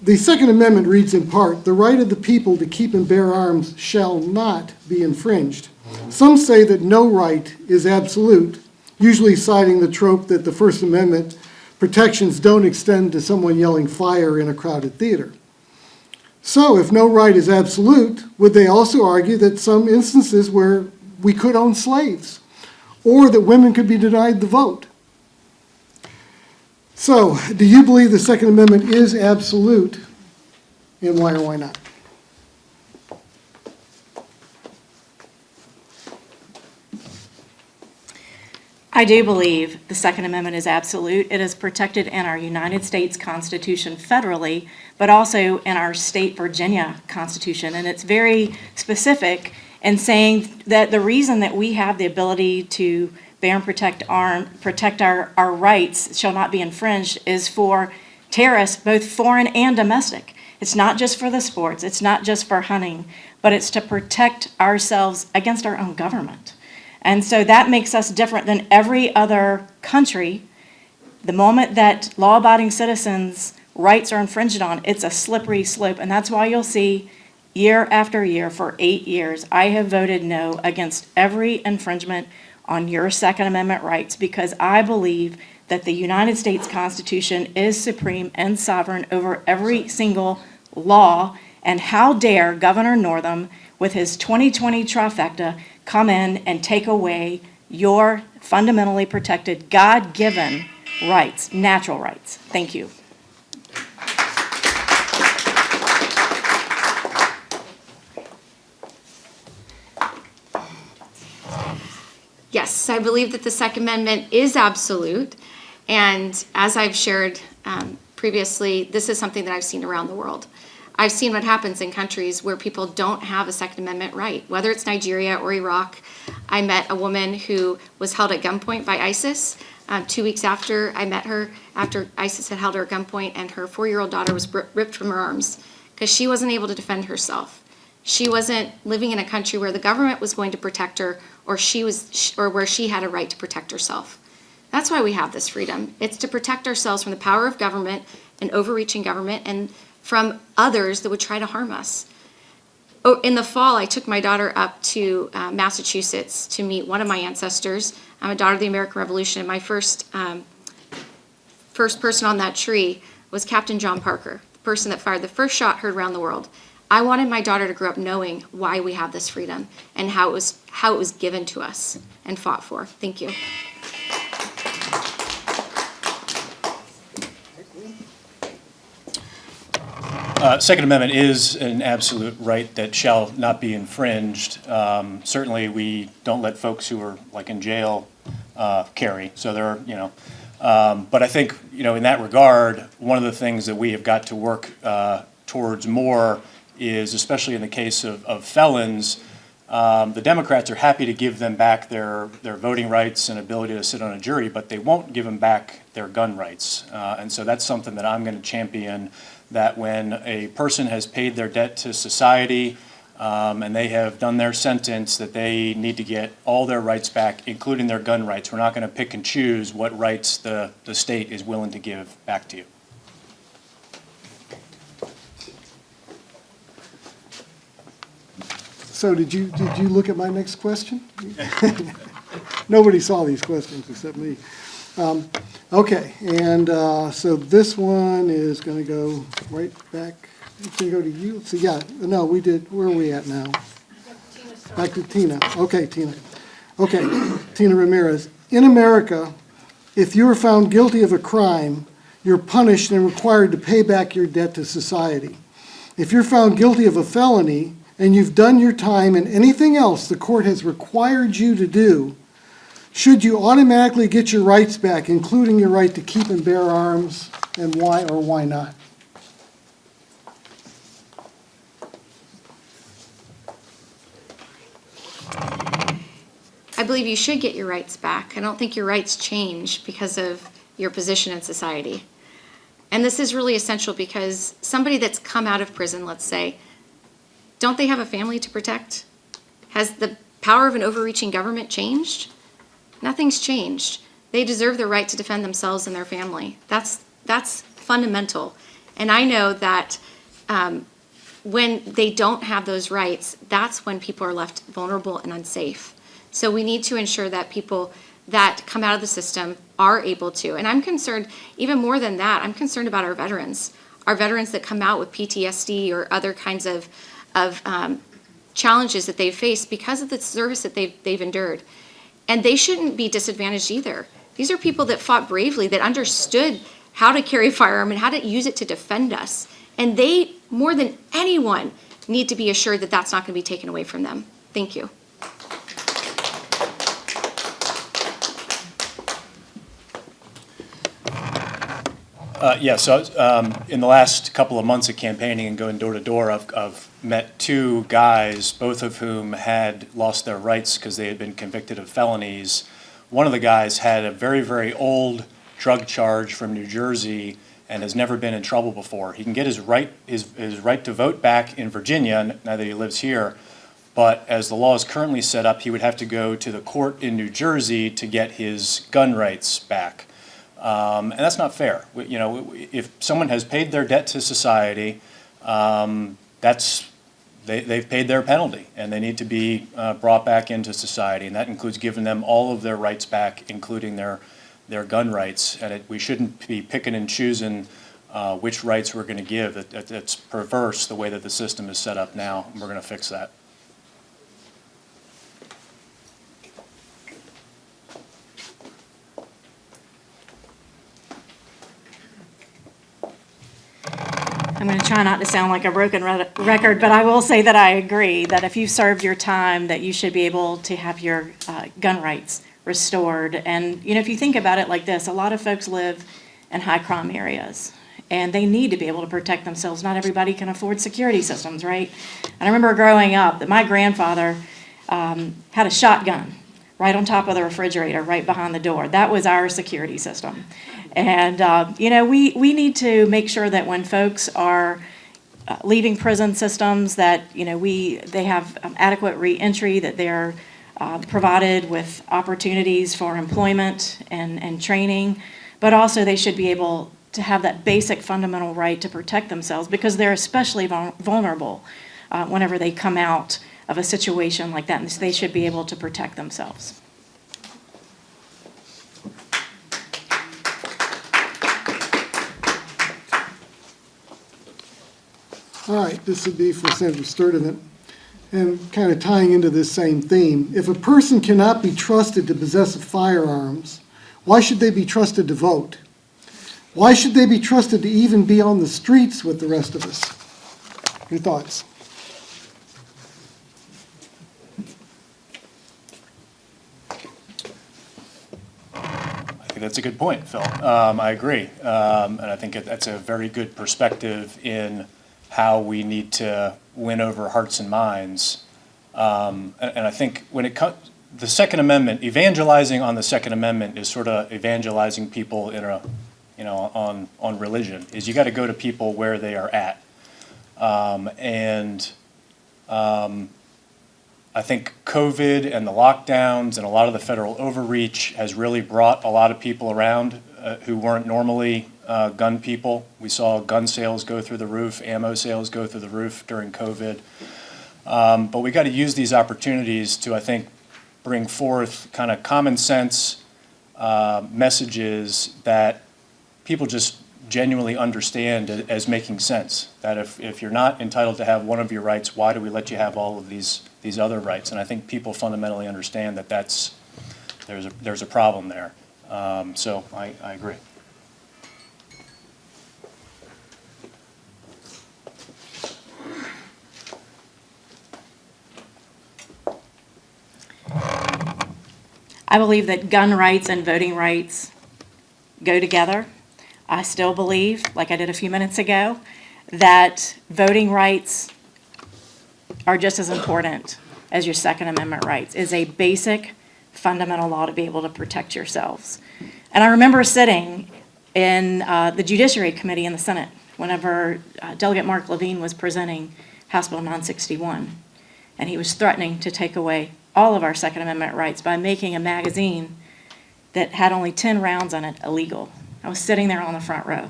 [SPEAKER 1] The Second Amendment reads in part, "The right of the people to keep and bear arms shall not be infringed." Some say that no right is absolute, usually citing the trope that the First Amendment protections don't extend to someone yelling fire in a crowded theater. So if no right is absolute, would they also argue that some instances where we could own slaves, or that women could be denied the vote? So, do you believe the Second Amendment is absolute, and why or why not?
[SPEAKER 7] I do believe the Second Amendment is absolute. It is protected in our United States Constitution federally, but also in our state Virginia Constitution. And it's very specific in saying that the reason that we have the ability to bear and protect our rights shall not be infringed is for terrorists, both foreign and domestic. It's not just for the sports, it's not just for hunting, but it's to protect ourselves against our own government. And so that makes us different than every other country. The moment that law-abiding citizens' rights are infringed on, it's a slippery slope. And that's why you'll see year after year for 8 years, I have voted no against every infringement on your Second Amendment rights, because I believe that the United States Constitution is supreme and sovereign over every single law. And how dare Governor Northam, with his 2020 trifecta, come in and take away your fundamentally protected, God-given rights, natural rights. Thank you.
[SPEAKER 5] Yes, I believe that the Second Amendment is absolute. And as I've shared previously, this is something that I've seen around the world. I've seen what happens in countries where people don't have a Second Amendment right, whether it's Nigeria or Iraq. I met a woman who was held at gunpoint by ISIS 2 weeks after I met her, after ISIS had held her at gunpoint, and her 4-year-old daughter was ripped from her arms because she wasn't able to defend herself. She wasn't living in a country where the government was going to protect her, or where she had a right to protect herself. That's why we have this freedom. It's to protect ourselves from the power of government and overreaching government, and from others that would try to harm us. Oh, in the fall, I took my daughter up to Massachusetts to meet one of my ancestors. I'm a daughter of the American Revolution, and my first person on that tree was Captain John Parker, the person that fired the first shot heard around the world. I wanted my daughter to grow up knowing why we have this freedom and how it was given to us and fought for. Thank you.
[SPEAKER 6] Second Amendment is an absolute right that shall not be infringed. Certainly, we don't let folks who are like in jail carry. So there are, but I think, in that regard, one of the things that we have got to work towards more is, especially in the case of felons, the Democrats are happy to give them back their voting rights and ability to sit on a jury, but they won't give them back their gun rights. And so that's something that I'm going to champion, that when a person has paid their debt to society and they have done their sentence, that they need to get all their rights back, including their gun rights. We're not going to pick and choose what rights the state is willing to give back to you.
[SPEAKER 1] So did you look at my next question? Nobody saw these questions except me. Okay, and so this one is going to go right back. It's going to go to you. So yeah, no, we did. Where are we at now? Back to Tina. Okay, Tina. Okay, Tina Ramirez. In America, if you are found guilty of a crime, you're punished and required to pay back your debt to society. If you're found guilty of a felony and you've done your time and anything else the court has required you to do, should you automatically get your rights back, including your right to keep and bear arms, and why or why not?
[SPEAKER 5] I believe you should get your rights back. I don't think your rights change because of your position in society. And this is really essential because somebody that's come out of prison, let's say, don't they have a family to protect? Has the power of an overreaching government changed? Nothing's changed. They deserve the right to defend themselves and their family. That's fundamental. And I know that when they don't have those rights, that's when people are left vulnerable and unsafe. So we need to ensure that people that come out of the system are able to. And I'm concerned, even more than that, I'm concerned about our veterans that come out with PTSD or other kinds of challenges that they've faced because of the service that they've endured. And they shouldn't be disadvantaged either. These are people that fought bravely, that understood how to carry a firearm and how to use it to defend us. And they, more than anyone, need to be assured that that's not going to be taken away from them. Thank you.
[SPEAKER 6] In the last couple of months of campaigning and going door to door, I've met two guys, both of whom had lost their rights because they had been convicted of felonies. One of the guys had a very, very old drug charge from New Jersey and has never been in trouble before. He can get his right to vote back in Virginia now that he lives here, but as the law is currently set up, he would have to go to the court in New Jersey to get his gun rights back. And that's not fair. If someone has paid their debt to society, they've paid their penalty, and they need to be brought back into society, and that includes giving them all of their rights back, including their gun rights. And we shouldn't be picking and choosing which rights we're going to give. It's perverse the way that the system is set up now, and we're going to fix that.
[SPEAKER 7] I'm going to try not to sound like a broken record, but I will say that I agree that if you've served your time, that you should be able to have your gun rights restored. And, if you think about it like this, a lot of folks live in high crime areas, and they need to be able to protect themselves. Not everybody can afford security systems, right? And I remember growing up that my grandfather had a shotgun right on top of the refrigerator, right behind the door. That was our security system. And, we need to make sure that when folks are leaving prison systems, that, they have adequate reentry, that they're provided with opportunities for employment and training, but also they should be able to have that basic fundamental right to protect themselves, because they're especially vulnerable whenever they come out of a situation like that, and they should be able to protect themselves.
[SPEAKER 1] All right, this would be for Senator Sturdivant, and kind of tying into this same theme. If a person cannot be trusted to possess firearms, why should they be trusted to vote? Why should they be trusted to even be on the streets with the rest of us? Your thoughts?
[SPEAKER 6] I think that's a good point, Phil. I agree. And I think that's a very good perspective in how we need to win over hearts and minds. And I think when it comes, the Second Amendment, evangelizing on the Second Amendment is sort of evangelizing people in a, on religion, is you got to go to people where they are at. I think COVID and the lockdowns and a lot of the federal overreach has really brought a lot of people around who weren't normally gun people. We saw gun sales go through the roof, ammo sales go through the roof during COVID. But we got to use these opportunities to, I think, bring forth kind of common sense messages that people just genuinely understand as making sense. That if you're not entitled to have one of your rights, why do we let you have all of these other rights? And I think people fundamentally understand that there's a problem there. So I agree.
[SPEAKER 7] I believe that gun rights and voting rights go together. I still believe, like I did a few minutes ago, that voting rights are just as important as your Second Amendment rights. It's a basic fundamental law to be able to protect yourselves. And I remember sitting in the Judiciary Committee in the Senate whenever Delegate Mark Levine was presenting House Bill 961, and he was threatening to take away all of our Second Amendment rights by making a magazine that had only 10 rounds on it illegal. I was sitting there on the front row.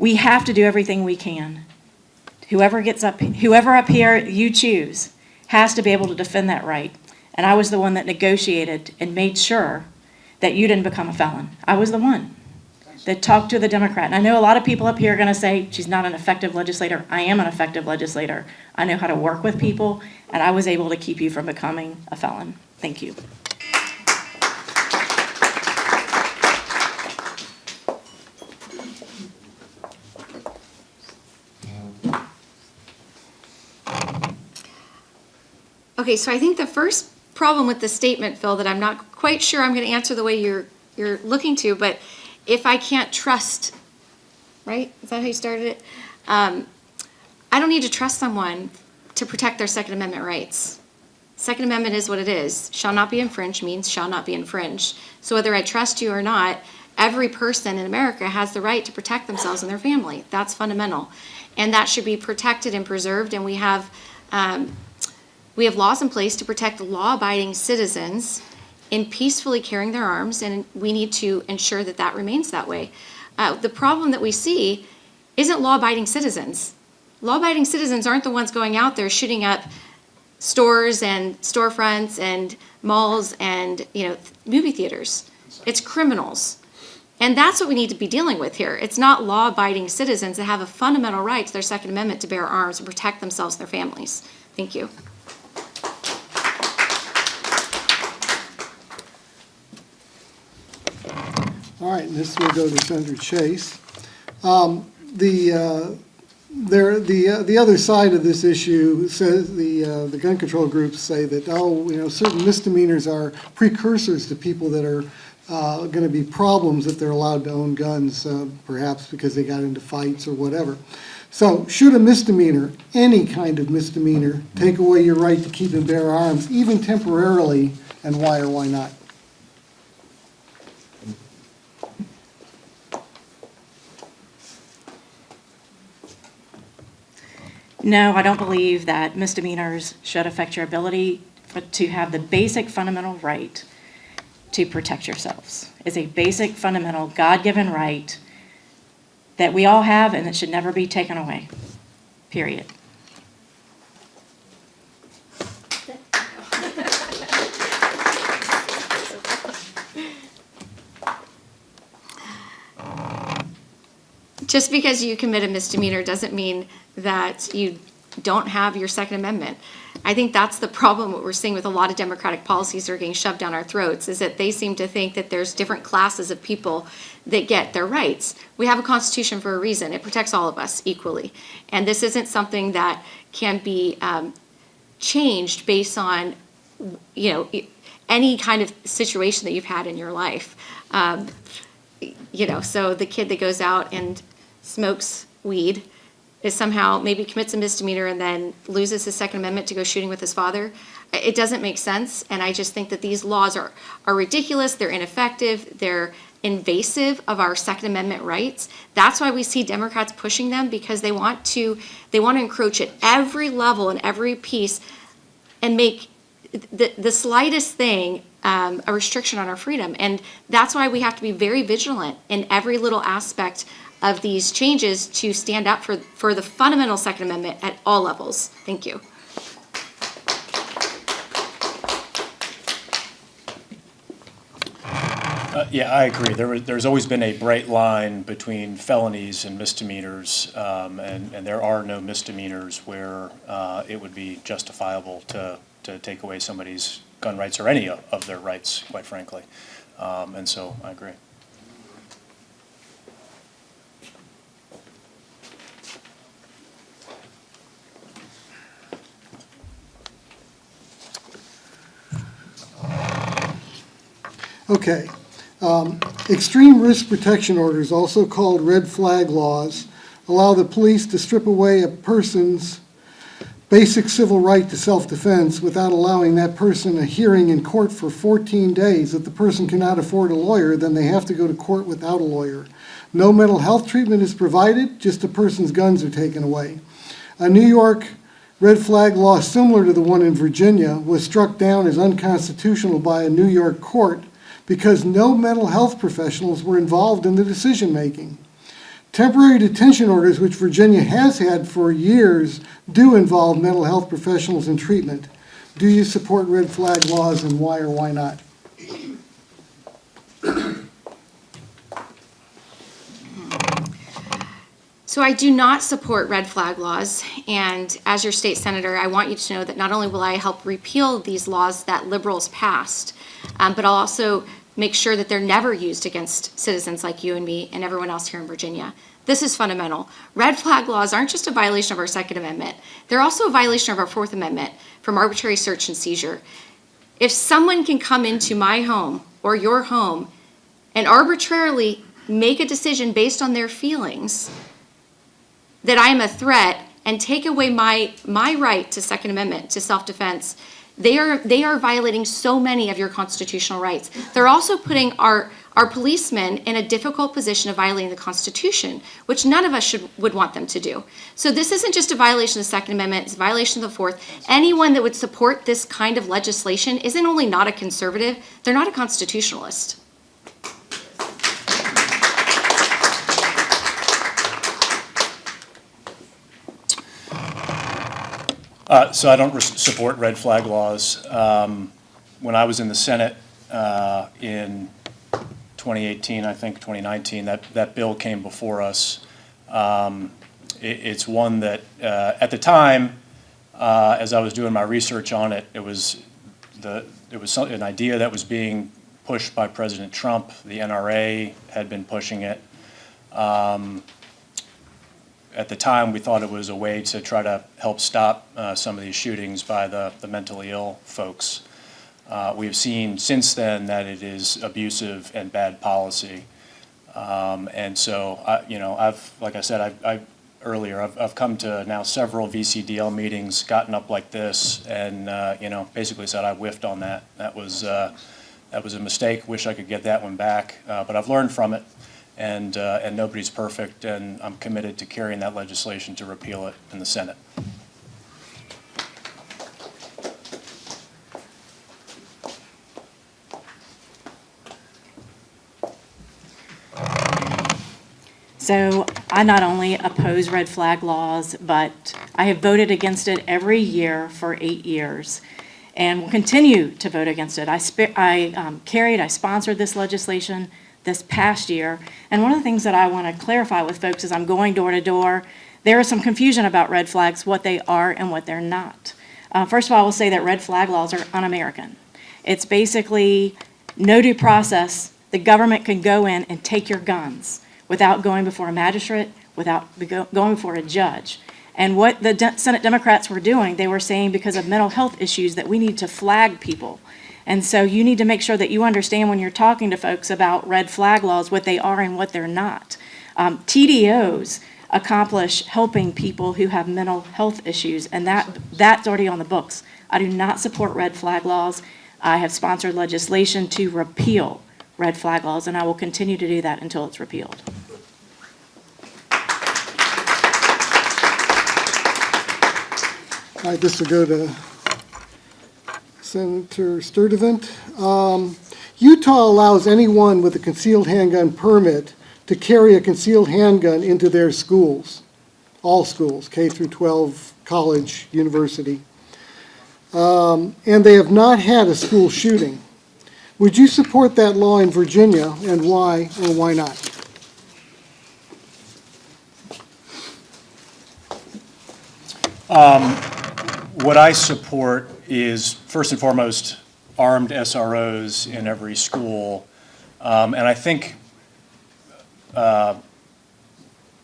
[SPEAKER 7] We have to do everything we can. Whoever up here you choose has to be able to defend that right. And I was the one that negotiated and made sure that you didn't become a felon. I was the one that talked to the Democrat. And I know a lot of people up here are going to say, she's not an effective legislator. I am an effective legislator. I know how to work with people, and I was able to keep you from becoming a felon. Thank you.
[SPEAKER 5] Okay, so I think the first problem with the statement, Phil, that I'm not quite sure I'm going to answer the way you're looking to, but if I can't trust, right? Is that how you started it? I don't need to trust someone to protect their Second Amendment rights. Second Amendment is what it is. Shall not be infringed means shall not be infringed. So whether I trust you or not, every person in America has the right to protect themselves and their family. That's fundamental. And that should be protected and preserved, and we have laws in place to protect law-abiding citizens in peacefully carrying their arms, and we need to ensure that that remains that way. The problem that we see isn't law-abiding citizens. Law-abiding citizens aren't the ones going out there shooting up stores and storefronts and malls and movie theaters. It's criminals. And that's what we need to be dealing with here. It's not law-abiding citizens that have a fundamental right to their Second Amendment to bear arms and protect themselves and their families. Thank you.
[SPEAKER 1] All right, and this will go to Senator Chase. The other side of this issue says the gun control groups say that, certain misdemeanors are precursors to people that are going to be problems if they're allowed to own guns, perhaps because they got into fights or whatever. So should a misdemeanor, any kind of misdemeanor, take away your right to keep and bear arms, even temporarily, and why or why not?
[SPEAKER 7] No, I don't believe that misdemeanors should affect your ability to have the basic fundamental right to protect yourselves. It's a basic fundamental God-given right that we all have, and it should never be taken away, period.
[SPEAKER 5] Just because you commit a misdemeanor doesn't mean that you don't have your Second Amendment. I think that's the problem, what we're seeing with a lot of Democratic policies that are getting shoved down our throats, is that they seem to think that there's different classes of people that get their rights. We have a Constitution for a reason. It protects all of us equally. And this isn't something that can be changed based on, any kind of situation that you've had in your life. So the kid that goes out and smokes weed is somehow maybe commits a misdemeanor and then loses his Second Amendment to go shooting with his father. It doesn't make sense, and I just think that these laws are ridiculous, they're ineffective, they're invasive of our Second Amendment rights. That's why we see Democrats pushing them, because they want to encroach at every level and every piece and make the slightest thing a restriction on our freedom. And that's why we have to be very vigilant in every little aspect of these changes to stand up for the fundamental Second Amendment at all levels. Thank you.
[SPEAKER 6] Yeah, I agree. There's always been a bright line between felonies and misdemeanors, and there are no misdemeanors where it would be justifiable to take away somebody's gun rights or any of their rights, quite frankly. And so I agree.
[SPEAKER 1] Okay. Extreme risk protection orders, also called red flag laws, allow the police to strip away a person's basic civil right to self-defense without allowing that person a hearing in court for 14 days. If the person cannot afford a lawyer, then they have to go to court without a lawyer. No mental health treatment is provided, just a person's guns are taken away. A New York red flag law similar to the one in Virginia was struck down as unconstitutional by a New York court because no mental health professionals were involved in the decision-making. Temporary detention orders, which Virginia has had for years, do involve mental health professionals in treatment. Do you support red flag laws, and why or why not?
[SPEAKER 5] So I do not support red flag laws, and as your state senator, I want you to know that not only will I help repeal these laws that liberals passed, but I'll also make sure that they're never used against citizens like you and me and everyone else here in Virginia. This is fundamental. Red flag laws aren't just a violation of our Second Amendment. They're also a violation of our Fourth Amendment from arbitrary search and seizure. If someone can come into my home or your home and arbitrarily make a decision based on their feelings that I am a threat and take away my right to Second Amendment, to self-defense, they are violating so many of your constitutional rights. They're also putting our policemen in a difficult position of violating the Constitution, which none of us would want them to do. So this isn't just a violation of the Second Amendment, it's a violation of the Fourth. Anyone that would support this kind of legislation isn't only not a conservative, they're not a constitutionalist.
[SPEAKER 6] So I don't support red flag laws. When I was in the Senate in 2018, I think 2019, that bill came before us. It's one that, at the time, as I was doing my research on it, it was an idea that was being pushed by President Trump. The NRA had been pushing it. At the time, we thought it was a way to try to help stop some of these shootings by the mentally ill folks. We have seen since then that it is abusive and bad policy. And so, like I said, I've come to now several VCDL meetings, gotten up like this, and basically said I whiffed on that. That was a mistake. Wish I could get that one back, but I've learned from it. And nobody's perfect, and I'm committed to carrying that legislation to repeal it in the Senate.
[SPEAKER 7] So I not only oppose red flag laws, but I have voted against it every year for 8 years and will continue to vote against it. I sponsored this legislation this past year. And one of the things that I want to clarify with folks is I'm going door to door. There is some confusion about red flags, what they are and what they're not. First of all, I will say that red flag laws are un-American. It's basically no due process. The government can go in and take your guns without going before a magistrate, without going before a judge. And what the Senate Democrats were doing, they were saying because of mental health issues that we need to flag people. And so you need to make sure that you understand when you're talking to folks about red flag laws, what they are and what they're not. TDOs accomplish helping people who have mental health issues, and that's already on the books. I do not support red flag laws. I have sponsored legislation to repeal red flag laws, and I will continue to do that until it's repealed.
[SPEAKER 1] All right, this will go to Senator Sturdivant. Utah allows anyone with a concealed handgun permit to carry a concealed handgun into their schools, all schools, K through 12, college, university. And they have not had a school shooting. Would you support that law in Virginia, and why or why not?
[SPEAKER 6] What I support is, first and foremost, armed SROs in every school. And I think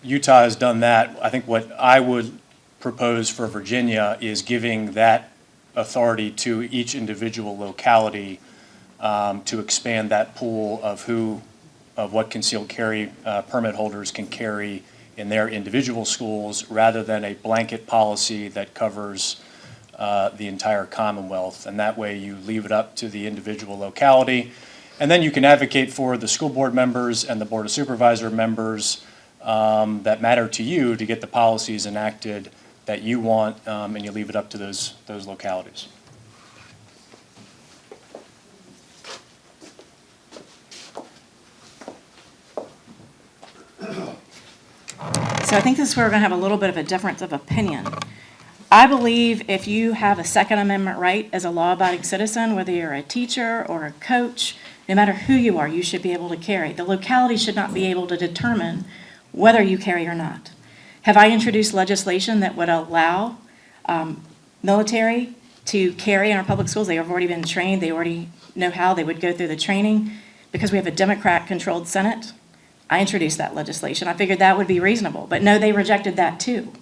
[SPEAKER 6] Utah has done that. I think what I would propose for Virginia is giving that authority to each individual locality to expand that pool of what concealed carry permit holders can carry in their individual schools, rather than a blanket policy that covers the entire Commonwealth. And that way you leave it up to the individual locality. And then you can advocate for the school board members and the board of supervisor members that matter to you to get the policies enacted that you want, and you leave it up to those localities.
[SPEAKER 7] So I think this is where we're going to have a little bit of a difference of opinion. I believe if you have a Second Amendment right as a law-abiding citizen, whether you're a teacher or a coach, no matter who you are, you should be able to carry. The locality should not be able to determine whether you carry or not. Have I introduced legislation that would allow military to carry in our public schools? They have already been trained. They already know how. They would go through the training. Because we have a Democrat-controlled Senate, I introduced that legislation. I figured that would be reasonable. But no, they rejected that too.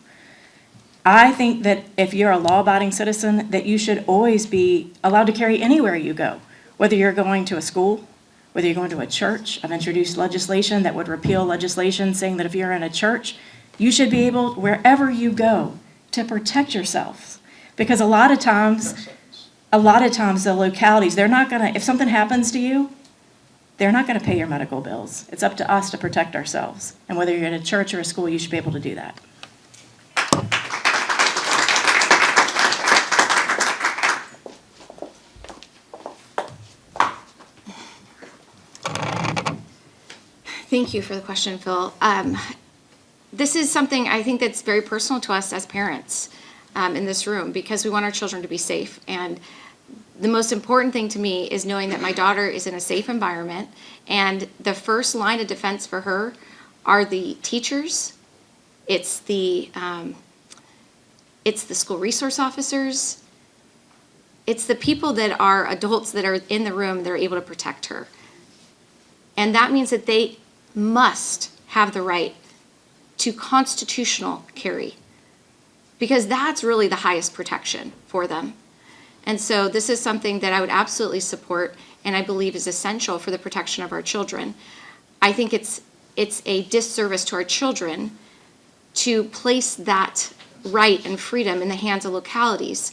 [SPEAKER 7] I think that if you're a law-abiding citizen, that you should always be allowed to carry anywhere you go, whether you're going to a school, whether you're going to a church. I've introduced legislation that would repeal legislation saying that if you're in a church, you should be able, wherever you go, to protect yourself. Because a lot of times the localities, they're not gonna, if something happens to you, they're not gonna pay your medical bills. It's up to us to protect ourselves. And whether you're in a church or a school, you should be able to do that.
[SPEAKER 5] Thank you for the question, Phil. This is something I think that's very personal to us as parents in this room because we want our children to be safe. And the most important thing to me is knowing that my daughter is in a safe environment, and the first line of defense for her are the teachers. It's the school resource officers. It's the people that are adults that are in the room that are able to protect her. And that means that they must have the right to constitutional carry, because that's really the highest protection for them. And so this is something that I would absolutely support and I believe is essential for the protection of our children. I think it's a disservice to our children to place that right and freedom in the hands of localities.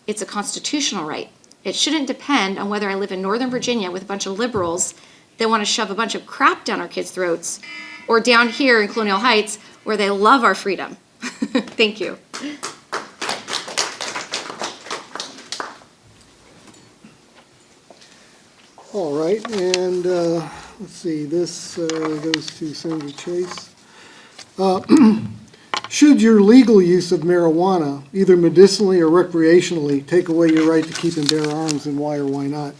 [SPEAKER 5] It's a constitutional right. It shouldn't depend on whether I live in Northern Virginia with a bunch of liberals that want to shove a bunch of crap down our kids' throats, or down here in Colonial Heights where they love our freedom. Thank you.
[SPEAKER 1] All right, and let's see, this goes to Senator Chase. Should your legal use of marijuana, either medicinally or recreationally, take away your right to keep and bear arms, and why or why not?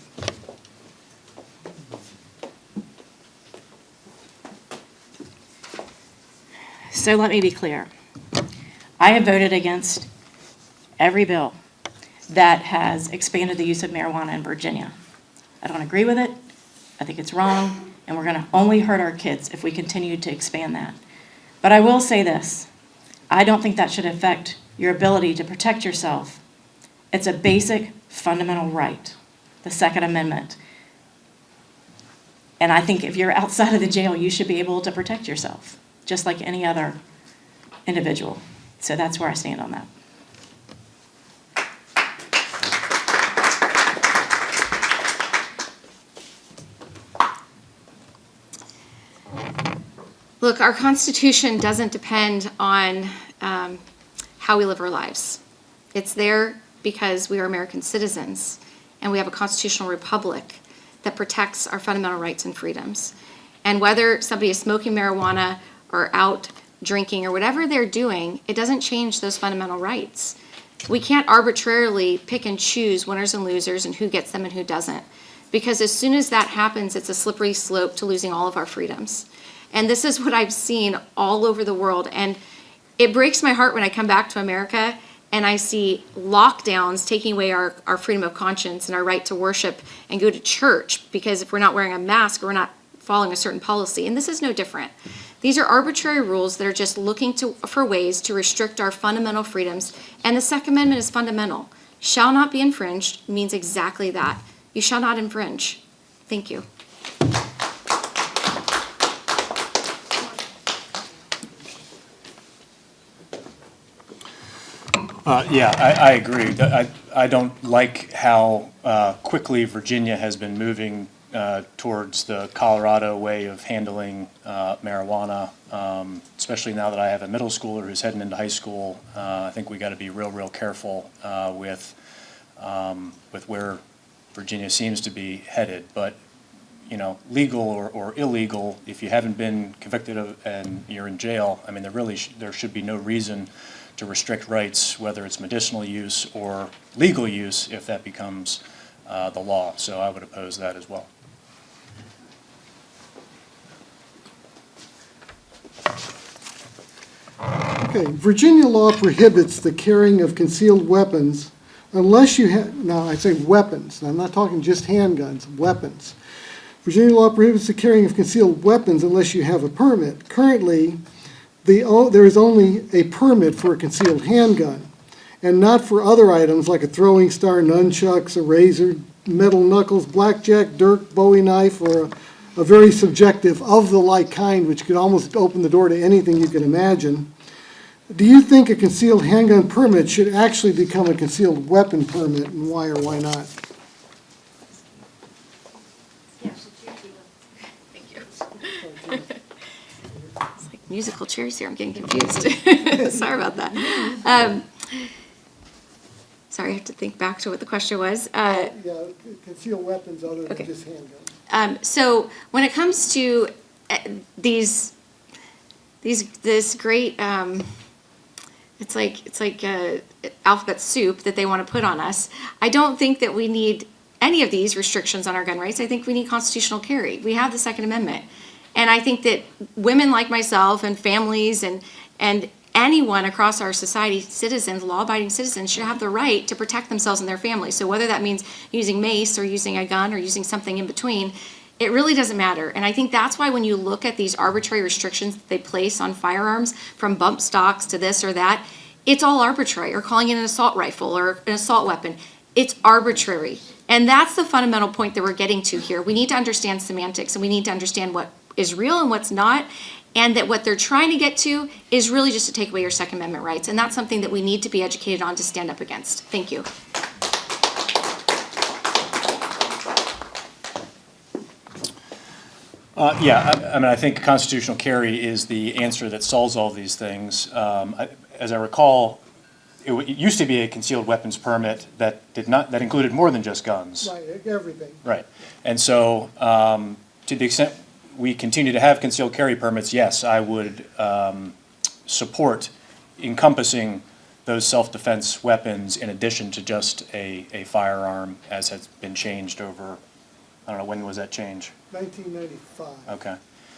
[SPEAKER 7] So let me be clear. I have voted against every bill that has expanded the use of marijuana in Virginia. I don't agree with it. I think it's wrong, and we're going to only hurt our kids if we continue to expand that. But I will say this. I don't think that should affect your ability to protect yourself. It's a basic, fundamental right, the Second Amendment. And I think if you're outside of the jail, you should be able to protect yourself, just like any other individual. So that's where I stand on that.
[SPEAKER 5] Look, our Constitution doesn't depend on how we live our lives. It's there because we are American citizens, and we have a constitutional republic that protects our fundamental rights and freedoms. And whether somebody is smoking marijuana or out drinking or whatever they're doing, it doesn't change those fundamental rights. We can't arbitrarily pick and choose winners and losers and who gets them and who doesn't. Because as soon as that happens, it's a slippery slope to losing all of our freedoms. And this is what I've seen all over the world. And it breaks my heart when I come back to America and I see lockdowns taking away our freedom of conscience and our right to worship and go to church, because if we're not wearing a mask or we're not following a certain policy. And this is no different. These are arbitrary rules that are just looking for ways to restrict our fundamental freedoms. And the Second Amendment is fundamental. Shall not be infringed means exactly that. You shall not infringe. Thank you.
[SPEAKER 6] Yeah, I agree. I don't like how quickly Virginia has been moving towards the Colorado way of handling marijuana, especially now that I have a middle schooler who's heading into high school. I think we got to be real careful with where Virginia seems to be headed. But legal or illegal, if you haven't been convicted of and you're in jail, I mean, there should be no reason to restrict rights, whether it's medicinal use or legal use, if that becomes the law. So I would oppose that as well.
[SPEAKER 1] Okay, Virginia law prohibits the carrying of concealed weapons unless you have, now I say weapons, I'm not talking just handguns, weapons. Virginia law prohibits the carrying of concealed weapons unless you have a permit. Currently, there is only a permit for a concealed handgun, and not for other items like a throwing star, nunchucks, a razor, metal knuckles, blackjack, dirk, Bowie knife, or a very subjective of the like kind, which could almost open the door to anything you can imagine. Do you think a concealed handgun permit should actually become a concealed weapon permit, and why or why not?
[SPEAKER 5] Thank you. It's like musical chairs here, I'm getting confused. Sorry about that. Sorry, I have to think back to what the question was.
[SPEAKER 1] Yeah, concealed weapons other than
[SPEAKER 5] Okay.
[SPEAKER 1] just handguns.
[SPEAKER 5] So when it comes to this great, it's like alphabet soup that they want to put on us. I don't think that we need any of these restrictions on our gun rights. I think we need constitutional carry. We have the Second Amendment. And I think that women like myself and families and anyone across our society, citizens, law-abiding citizens, should have the right to protect themselves and their families. So whether that means using mace or using a gun or using something in between, it really doesn't matter. And I think that's why when you look at these arbitrary restrictions that they place on firearms, from bump stocks to this or that, it's all arbitrary, or calling it an assault rifle or an assault weapon. It's arbitrary. And that's the fundamental point that we're getting to here. We need to understand semantics, and we need to understand what is real and what's not, and that what they're trying to get to is really just to take away your Second Amendment rights. And that's something that we need to be educated on to stand up against. Thank you.
[SPEAKER 6] Yeah, I mean, I think constitutional carry is the answer that solves all these things. As I recall, it used to be a concealed weapons permit that included more than just guns.
[SPEAKER 1] Right, everything.
[SPEAKER 6] Right. And so, to the extent we continue to have concealed carry permits, yes, I would support encompassing those self-defense weapons in addition to just a firearm, as has been changed over, I don't know, when was that change?
[SPEAKER 1] 1995.
[SPEAKER 6] Okay.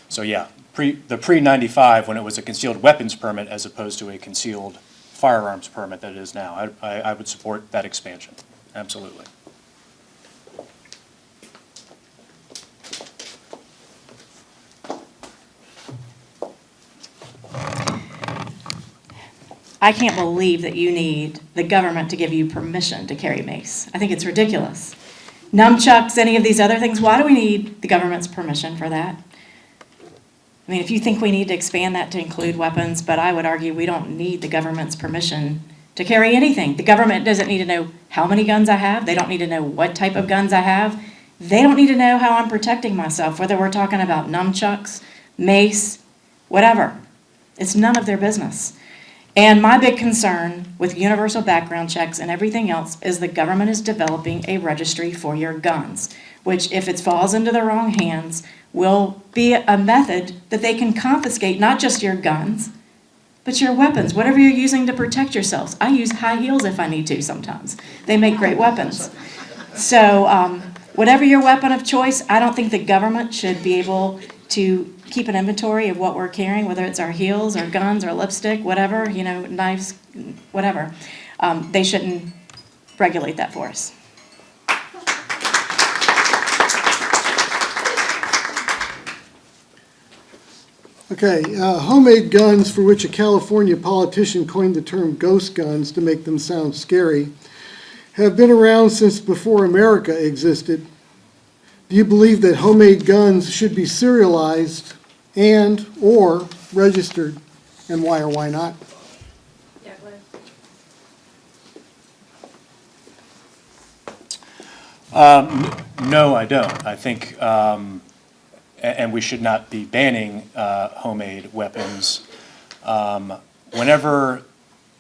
[SPEAKER 6] So yeah, the pre-95, when it was a concealed weapons permit as opposed to a concealed firearms permit that it is now, I would support that expansion, absolutely.
[SPEAKER 7] I can't believe that you need the government to give you permission to carry mace. I think it's ridiculous. Nunchucks, any of these other things, why do we need the government's permission for that? I mean, if you think we need to expand that to include weapons, but I would argue we don't need the government's permission to carry anything. The government doesn't need to know how many guns I have. They don't need to know what type of guns I have. They don't need to know how I'm protecting myself, whether we're talking about nunchucks, mace, whatever. It's none of their business. And my big concern with universal background checks and everything else is the government is developing a registry for your guns, which if it falls into the wrong hands, will be a method that they can confiscate not just your guns, but your weapons, whatever you're using to protect yourselves. I use high heels if I need to sometimes. They make great weapons. So whatever your weapon of choice, I don't think the government should be able to keep an inventory of what we're carrying, whether it's our heels or guns or lipstick, whatever, knives, whatever. They shouldn't regulate that for us.
[SPEAKER 1] Okay, homemade guns, for which a California politician coined the term ghost guns to make them sound scary, have been around since before America existed. Do you believe that homemade guns should be serialized and/or registered, and why or why not?
[SPEAKER 6] No, I don't. I think, and we should not be banning homemade weapons. Whenever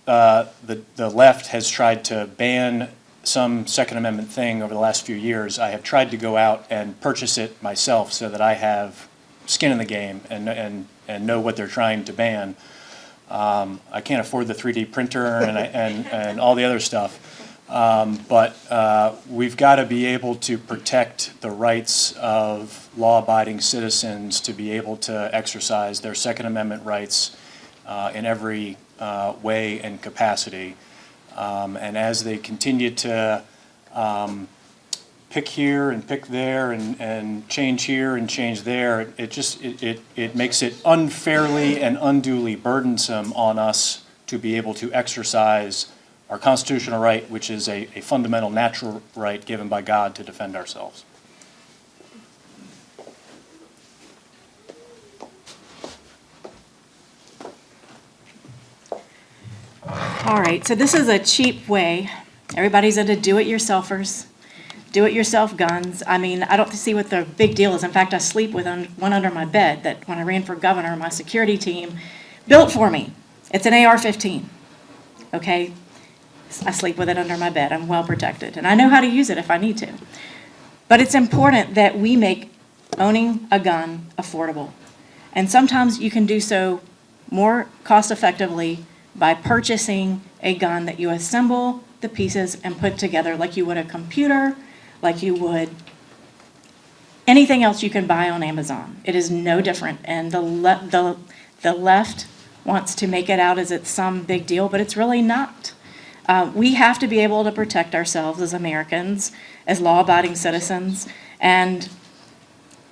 [SPEAKER 6] the left has tried to ban some Second Amendment thing over the last few years, I have tried to go out and purchase it myself so that I have skin in the game and know what they're trying to ban. I can't afford the 3D printer and all the other stuff. But we've got to be able to protect the rights of law-abiding citizens to be able to exercise their Second Amendment rights in every way and capacity. And as they continue to pick here and pick there and change here and change there, it makes it unfairly and unduly burdensome on us to be able to exercise our constitutional right, which is a fundamental natural right given by God to defend ourselves.
[SPEAKER 7] All right, so this is a cheap way. Everybody's into do-it-yourselfers, do-it-yourself guns. I mean, I don't see what the big deal is. In fact, I sleep with one under my bed that when I ran for governor, my security team built for me. It's an AR-15, okay? I sleep with it under my bed. I'm well protected, and I know how to use it if I need to. But it's important that we make owning a gun affordable. And sometimes you can do so more cost-effectively by purchasing a gun that you assemble the pieces and put together like you would a computer, like you would anything else you can buy on Amazon. It is no different, and the left wants to make it out as it's some big deal, but it's really not. We have to be able to protect ourselves as Americans, as law-abiding citizens, and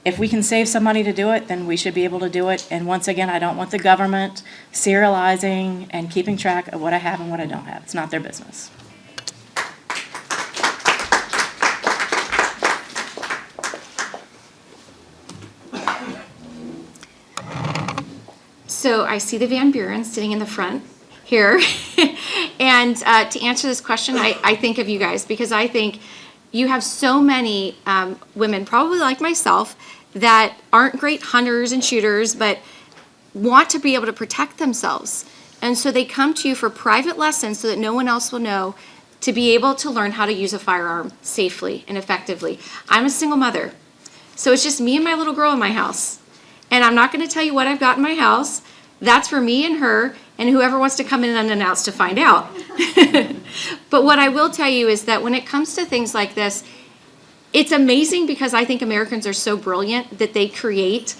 [SPEAKER 7] if we can save some money to do it, then we should be able to do it. And once again, I don't want the government serializing and keeping track of what I have and what I don't have. It's not their business.
[SPEAKER 5] So I see the Van Buren sitting in the front here. And to answer this question, I think of you guys because I think you have so many women, probably like myself, that aren't great hunters and shooters, but want to be able to protect themselves. And so they come to you for private lessons so that no one else will know, to be able to learn how to use a firearm safely and effectively. I'm a single mother, so it's just me and my little girl in my house. And I'm not going to tell you what I've got in my house. That's for me and her and whoever wants to come in unannounced to find out. But what I will tell you is that when it comes to things like this, it's amazing because I think Americans are so brilliant that they create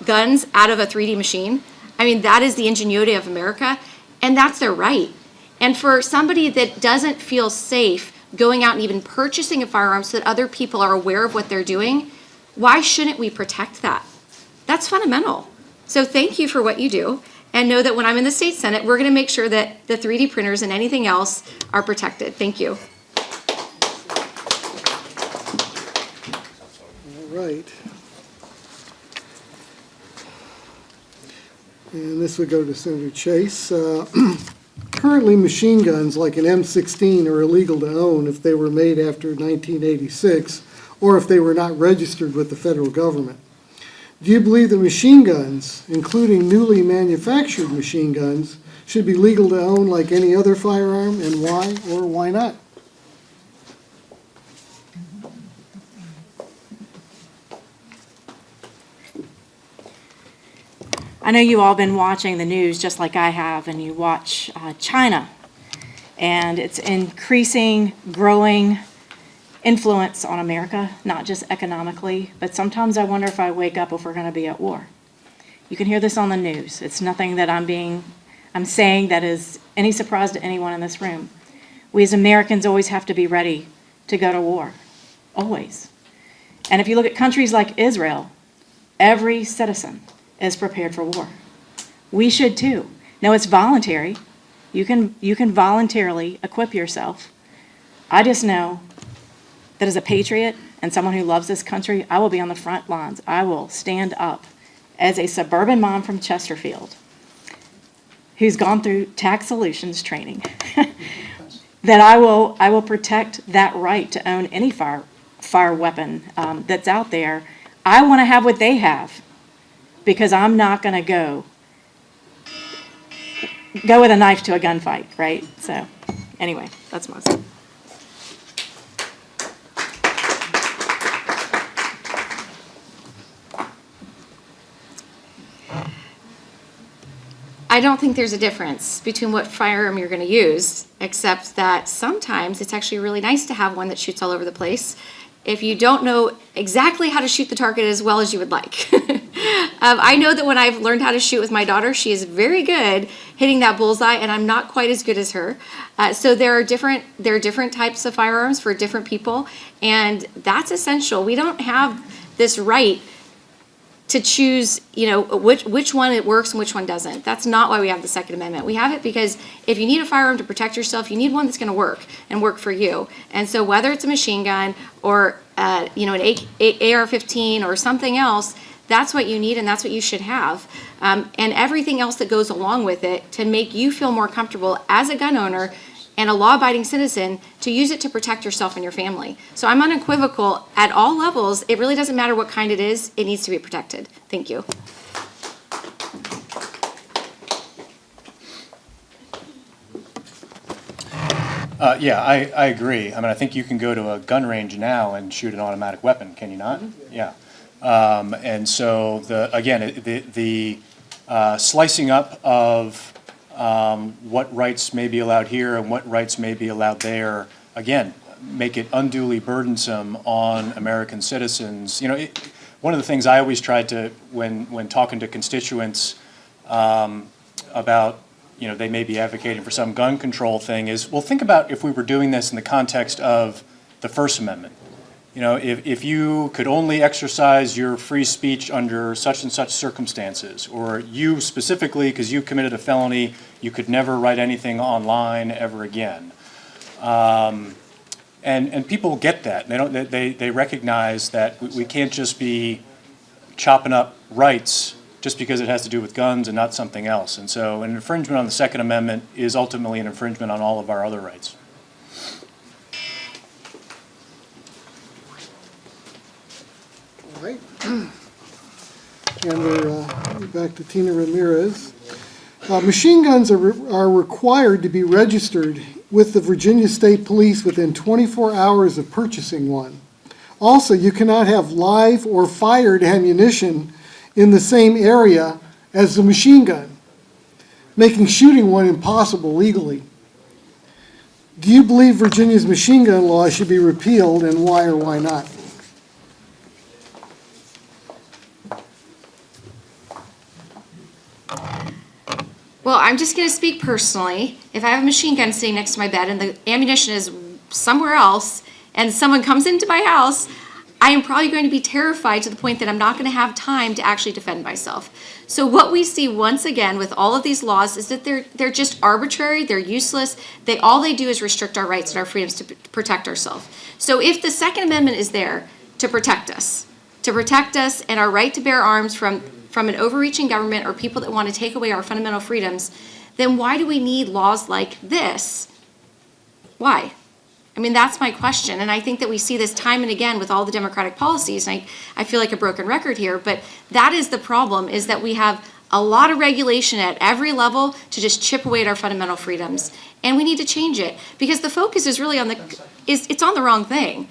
[SPEAKER 5] guns out of a 3D machine. I mean, that is the ingenuity of America, and that's their right. And for somebody that doesn't feel safe going out and even purchasing a firearm so that other people are aware of what they're doing, why shouldn't we protect that? That's fundamental. So thank you for what you do, and know that when I'm in the state Senate, we're going to make sure that the 3D printers and anything else are protected. Thank you.
[SPEAKER 1] All right. And this would go to Senator Chase. Currently, machine guns like an M16 are illegal to own if they were made after 1986 or if they were not registered with the federal government. Do you believe that machine guns, including newly manufactured machine guns, should be legal to own like any other firearm, and why or why not?
[SPEAKER 7] I know you all been watching the news just like I have, and you watch China and its increasing, growing influence on America, not just economically, but sometimes I wonder if I wake up if we're going to be at war. You can hear this on the news. It's nothing that I'm saying that is any surprise to anyone in this room. We as Americans always have to be ready to go to war, always. And if you look at countries like Israel, every citizen is prepared for war. We should too. Now, it's voluntary. You can voluntarily equip yourself. I just know that as a patriot and someone who loves this country, I will be on the front lines. I will stand up as a suburban mom from Chesterfield who's gone through tax solutions training, that I will protect that right to own any fire weapon that's out there. I want to have what they have, because I'm not going to go with a knife to a gunfight, right? So, anyway, that's my.
[SPEAKER 5] I don't think there's a difference between what firearm you're going to use, except that sometimes it's actually really nice to have one that shoots all over the place if you don't know exactly how to shoot the target as well as you would like. I know that when I've learned how to shoot with my daughter, she is very good hitting that bullseye, and I'm not quite as good as her. So there are different types of firearms for different people, and that's essential. We don't have this right to choose, which one it works and which one doesn't. That's not why we have the Second Amendment. We have it because if you need a firearm to protect yourself, you need one that's going to work and work for you. And so whether it's a machine gun or an AR-15 or something else, that's what you need and that's what you should have. And everything else that goes along with it to make you feel more comfortable as a gun owner and a law-abiding citizen to use it to protect yourself and your family. So I'm unequivocal at all levels. It really doesn't matter what kind it is. It needs to be protected. Thank you.
[SPEAKER 6] Yeah, I agree. I mean, I think you can go to a gun range now and shoot an automatic weapon, can you not? Yeah. And so, the slicing up of what rights may be allowed here and what rights may be allowed there, again, make it unduly burdensome on American citizens. One of the things I always tried to, when talking to constituents about, they may be advocating for some gun control thing is, well, think about if we were doing this in the context of the First Amendment. If you could only exercise your free speech under such and such circumstances, or you specifically, because you committed a felony, you could never write anything online ever again. And people get that. They recognize that we can't just be chopping up rights just because it has to do with guns and not something else. And so an infringement on the Second Amendment is ultimately an infringement on all of our other rights.
[SPEAKER 1] All right. And we're back to Tina Ramirez. Machine guns are required to be registered with the Virginia State Police within 24 hours of purchasing one. Also, you cannot have live or fired ammunition in the same area as the machine gun, making shooting one impossible legally. Do you believe Virginia's machine gun law should be repealed, and why or why not?
[SPEAKER 5] Well, I'm just going to speak personally. If I have a machine gun sitting next to my bed and the ammunition is somewhere else and someone comes into my house, I am probably going to be terrified to the point that I'm not going to have time to actually defend myself. So what we see once again with all of these laws is that they're just arbitrary, they're useless. All they do is restrict our rights and our freedoms to protect ourselves. So if the Second Amendment is there to protect us and our right to bear arms from an overreaching government or people that want to take away our fundamental freedoms, then why do we need laws like this? Why? I mean, that's my question, and I think that we see this time and again with all the Democratic policies, and I feel like a broken record here, but that is the problem, is that we have a lot of regulation at every level to just chip away at our fundamental freedoms, and we need to change it, because the focus is really on it's on the wrong thing.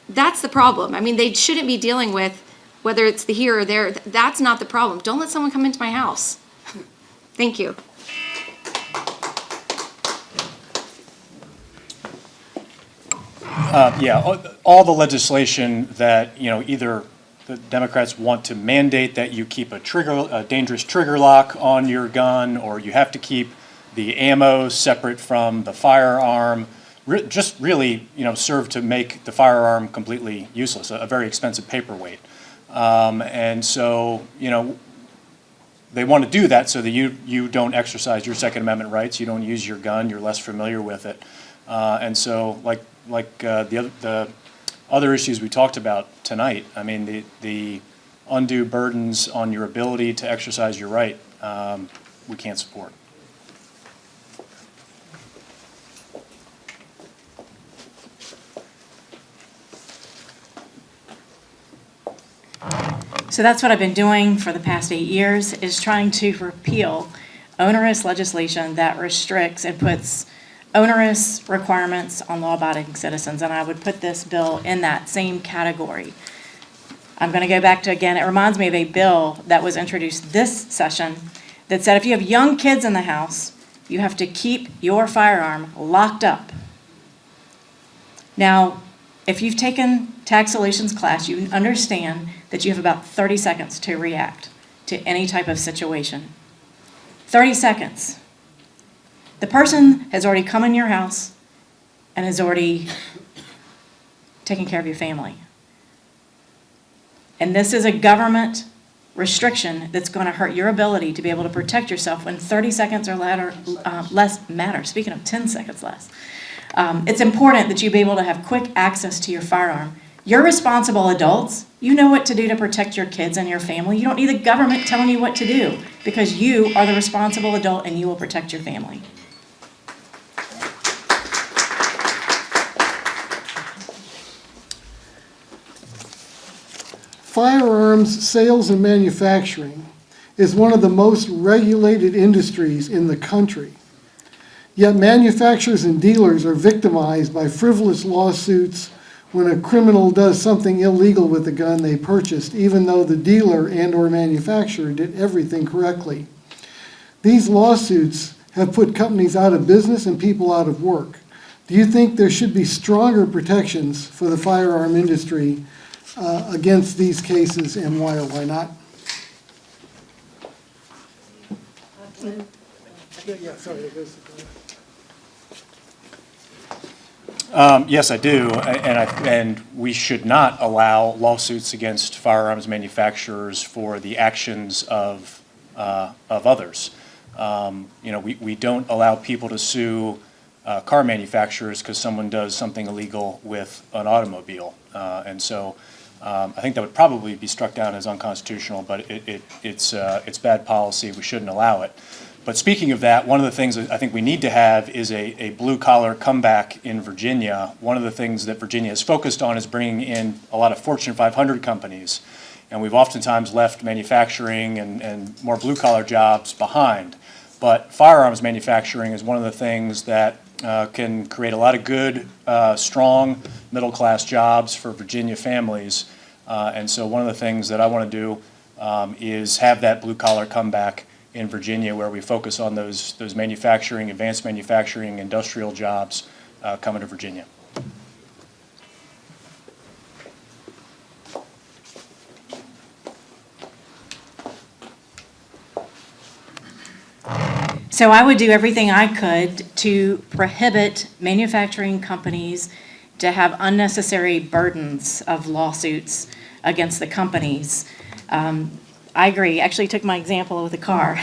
[SPEAKER 5] That's the problem. I mean, they shouldn't be dealing with whether it's the here or there. That's not the problem. Don't let someone come into my house. Thank you.
[SPEAKER 6] All the legislation that, either the Democrats want to mandate that you keep a dangerous trigger lock on your gun, or you have to keep the ammo separate from the firearm, just really, serve to make the firearm completely useless, a very expensive paperweight. And so, they want to do that so that you don't exercise your Second Amendment rights, you don't use your gun, you're less familiar with it. And so, like the other issues we talked about tonight, I mean, the undue burdens on your ability to exercise your right, we can't support.
[SPEAKER 7] So that's what I've been doing for the past 8 years, is trying to repeal onerous legislation that restricts and puts onerous requirements on law-abiding citizens, and I would put this bill in that same category. I'm going to go back to, again, it reminds me of a bill that was introduced this session that said if you have young kids in the house, you have to keep your firearm locked up. Now, if you've taken tax solutions class, you understand that you have about 30 seconds to react to any type of situation. 30 seconds. The person has already come in your house and has already taken care of your family. And this is a government restriction that's going to hurt your ability to be able to protect yourself when 30 seconds or less matter. Speaking of 10 seconds less. It's important that you be able to have quick access to your firearm. You're responsible adults. You know what to do to protect your kids and your family. You don't need the government telling you what to do because you are the responsible adult and you will protect your family.
[SPEAKER 1] Firearms sales and manufacturing is one of the most regulated industries in the country. Yet manufacturers and dealers are victimized by frivolous lawsuits when a criminal does something illegal with the gun they purchased, even though the dealer and/or manufacturer did everything correctly. These lawsuits have put companies out of business and people out of work. Do you think there should be stronger protections for the firearm industry against these cases, and why or why not?
[SPEAKER 6] Yes, I do, and we should not allow lawsuits against firearms manufacturers for the actions of others. We don't allow people to sue car manufacturers because someone does something illegal with an automobile, and so I think that would probably be struck down as unconstitutional. But it's bad policy. We shouldn't allow it. But speaking of that, one of the things that I think we need to have is a blue-collar comeback in Virginia. One of the things that Virginia has focused on is bringing in a lot of Fortune 500 companies. And we've oftentimes left manufacturing and more blue-collar jobs behind. But firearms manufacturing is one of the things that can create a lot of good, strong, middle-class jobs for Virginia families. And so one of the things that I want to do is have that blue-collar comeback in Virginia, where we focus on those manufacturing, advanced manufacturing, industrial jobs coming to Virginia.
[SPEAKER 7] So I would do everything I could to prohibit manufacturing companies to have unnecessary burdens of lawsuits against the companies. I agree. Actually took my example with the car.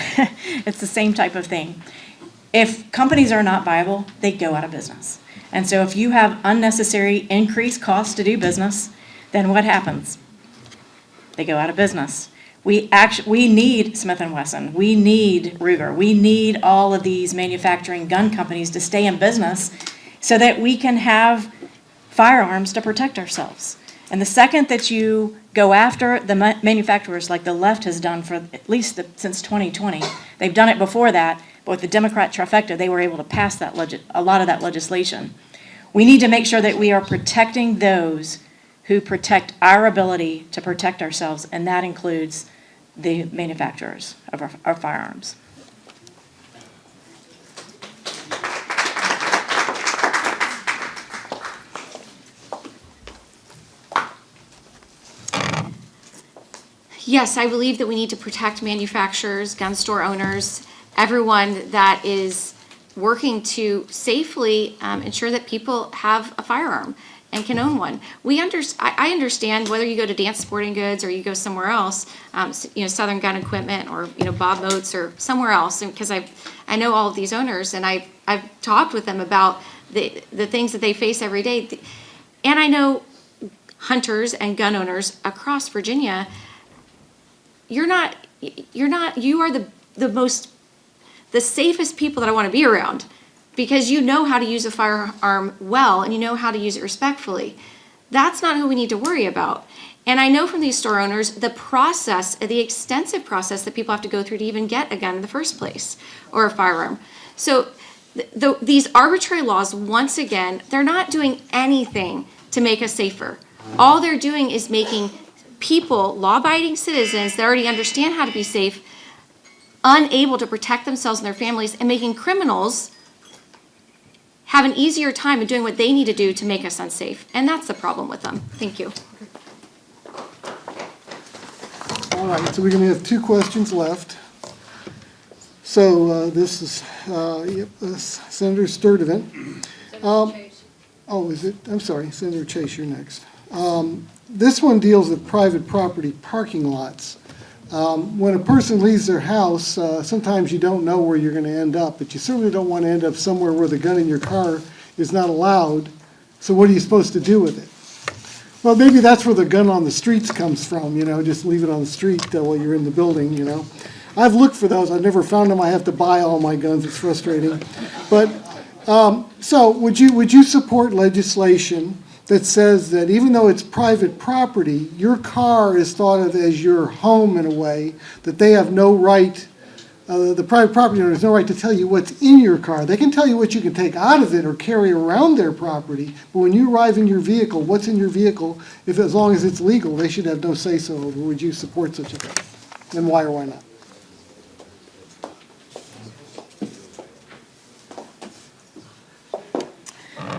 [SPEAKER 7] It's the same type of thing. If companies are not viable, they go out of business. And so if you have unnecessary increased costs to do business, then what happens? They go out of business. We need Smith & Wesson. We need Ruger. We need all of these manufacturing gun companies to stay in business so that we can have firearms to protect ourselves. And the second that you go after the manufacturers, like the left has done for at least since 2020, they've done it before that, but with the Democrat trifecta, they were able to pass a lot of that legislation. We need to make sure that we are protecting those who protect our ability to protect ourselves, and that includes the manufacturers of our firearms.
[SPEAKER 5] Yes, I believe that we need to protect manufacturers, gun store owners, everyone that is working to safely ensure that people have a firearm and can own one. I understand whether you go to Dance Sporting Goods or you go somewhere else, Southern Gun Equipment or Bob Moats or somewhere else, because I know all of these owners and I've talked with them about the things that they face every day, and I know hunters and gun owners across Virginia. You are the safest people that I want to be around, because you know how to use a firearm well and you know how to use it respectfully. That's not who we need to worry about. And I know from these store owners the extensive process that people have to go through to even get a gun in the first place, or a firearm. So these arbitrary laws, once again, they're not doing anything to make us safer. All they're doing is making people, law-abiding citizens that already understand how to be safe, unable to protect themselves and their families and making criminals have an easier time of doing what they need to do to make us unsafe. And that's the problem with them. Thank you.
[SPEAKER 1] All right, so we're going to have 2 questions left. So this is Senator Sturdivant. Oh, is it? I'm sorry, Senator Chase, you're next. This one deals with private property parking lots. When a person leaves their house, sometimes you don't know where you're going to end up, but you certainly don't want to end up somewhere where the gun in your car is not allowed. So what are you supposed to do with it? Well, maybe that's where the gun on the streets comes from, just leave it on the street while you're in the building, I've looked for those. I've never found them. I have to buy all my guns. It's frustrating. But, so would you support legislation that says that even though it's private property, your car is thought of as your home in a way, that they have no right, the private property owner has no right to tell you what's in your car. They can tell you what you can take out of it or carry around their property, but when you arrive in your vehicle, what's in your vehicle, as long as it's legal, they should have no say-so over. Would you support such a thing? And why or why not?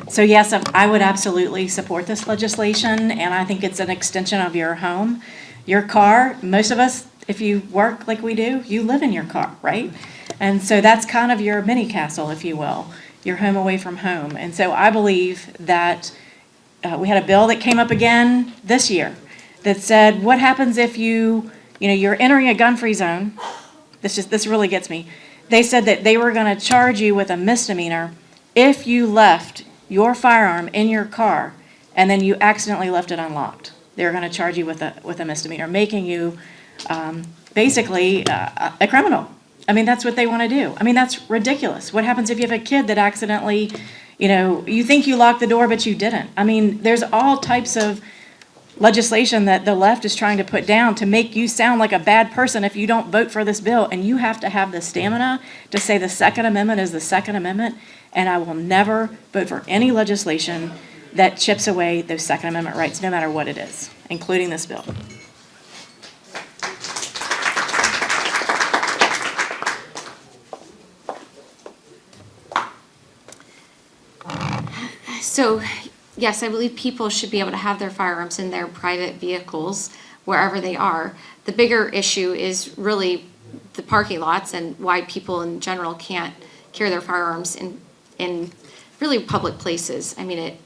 [SPEAKER 7] So yes, I would absolutely support this legislation, and I think it's an extension of your home. Your car, most of us, if you work like we do, you live in your car, right? And so that's kind of your mini castle, if you will, your home away from home. And so I believe that we had a bill that came up again this year that said, what happens if you're entering a gun-free zone? This really gets me. They said that they were going to charge you with a misdemeanor if you left your firearm in your car and then you accidentally left it unlocked. They're going to charge you with a misdemeanor, making you basically a criminal. I mean, that's what they want to do. I mean, that's ridiculous. What happens if you have a kid that accidentally, you think you locked the door, but you didn't? I mean, there's all types of legislation that the left is trying to put down to make you sound like a bad person if you don't vote for this bill. And you have to have the stamina to say the Second Amendment is the Second Amendment. And I will never vote for any legislation that chips away those Second Amendment rights, no matter what it is, including this bill.
[SPEAKER 5] So, yes, I believe people should be able to have their firearms in their private vehicles wherever they are. The bigger issue is really the parking lots and why people in general can't carry their firearms in really public places. I mean,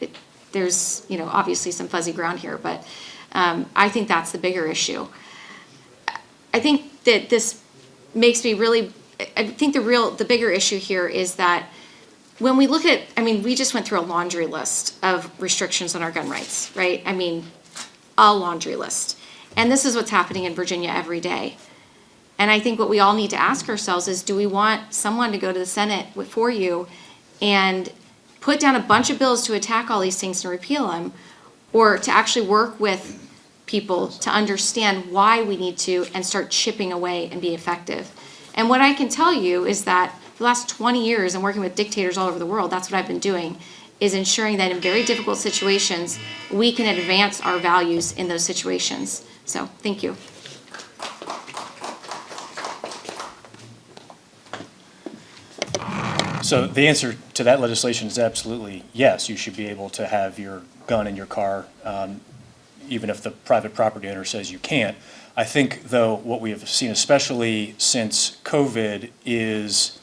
[SPEAKER 5] there's, obviously some fuzzy ground here, but I think that's the bigger issue. I think that this makes me I think the bigger issue here is that when we look at, we just went through a laundry list of restrictions on our gun rights, right? A laundry list. And this is what's happening in Virginia every day. And I think what we all need to ask ourselves is, do we want someone to go to the Senate for you and put down a bunch of bills to attack all these things and repeal them, or to actually work with people to understand why we need to and start chipping away and be effective? And what I can tell you is that for the last 20 years, and working with dictators all over the world, that's what I've been doing, is ensuring that in very difficult situations, we can advance our values in those situations. So, thank you.
[SPEAKER 6] So the answer to that legislation is absolutely yes. You should be able to have your gun in your car, even if the private property owner says you can't. I think, though, what we have seen, especially since COVID, is,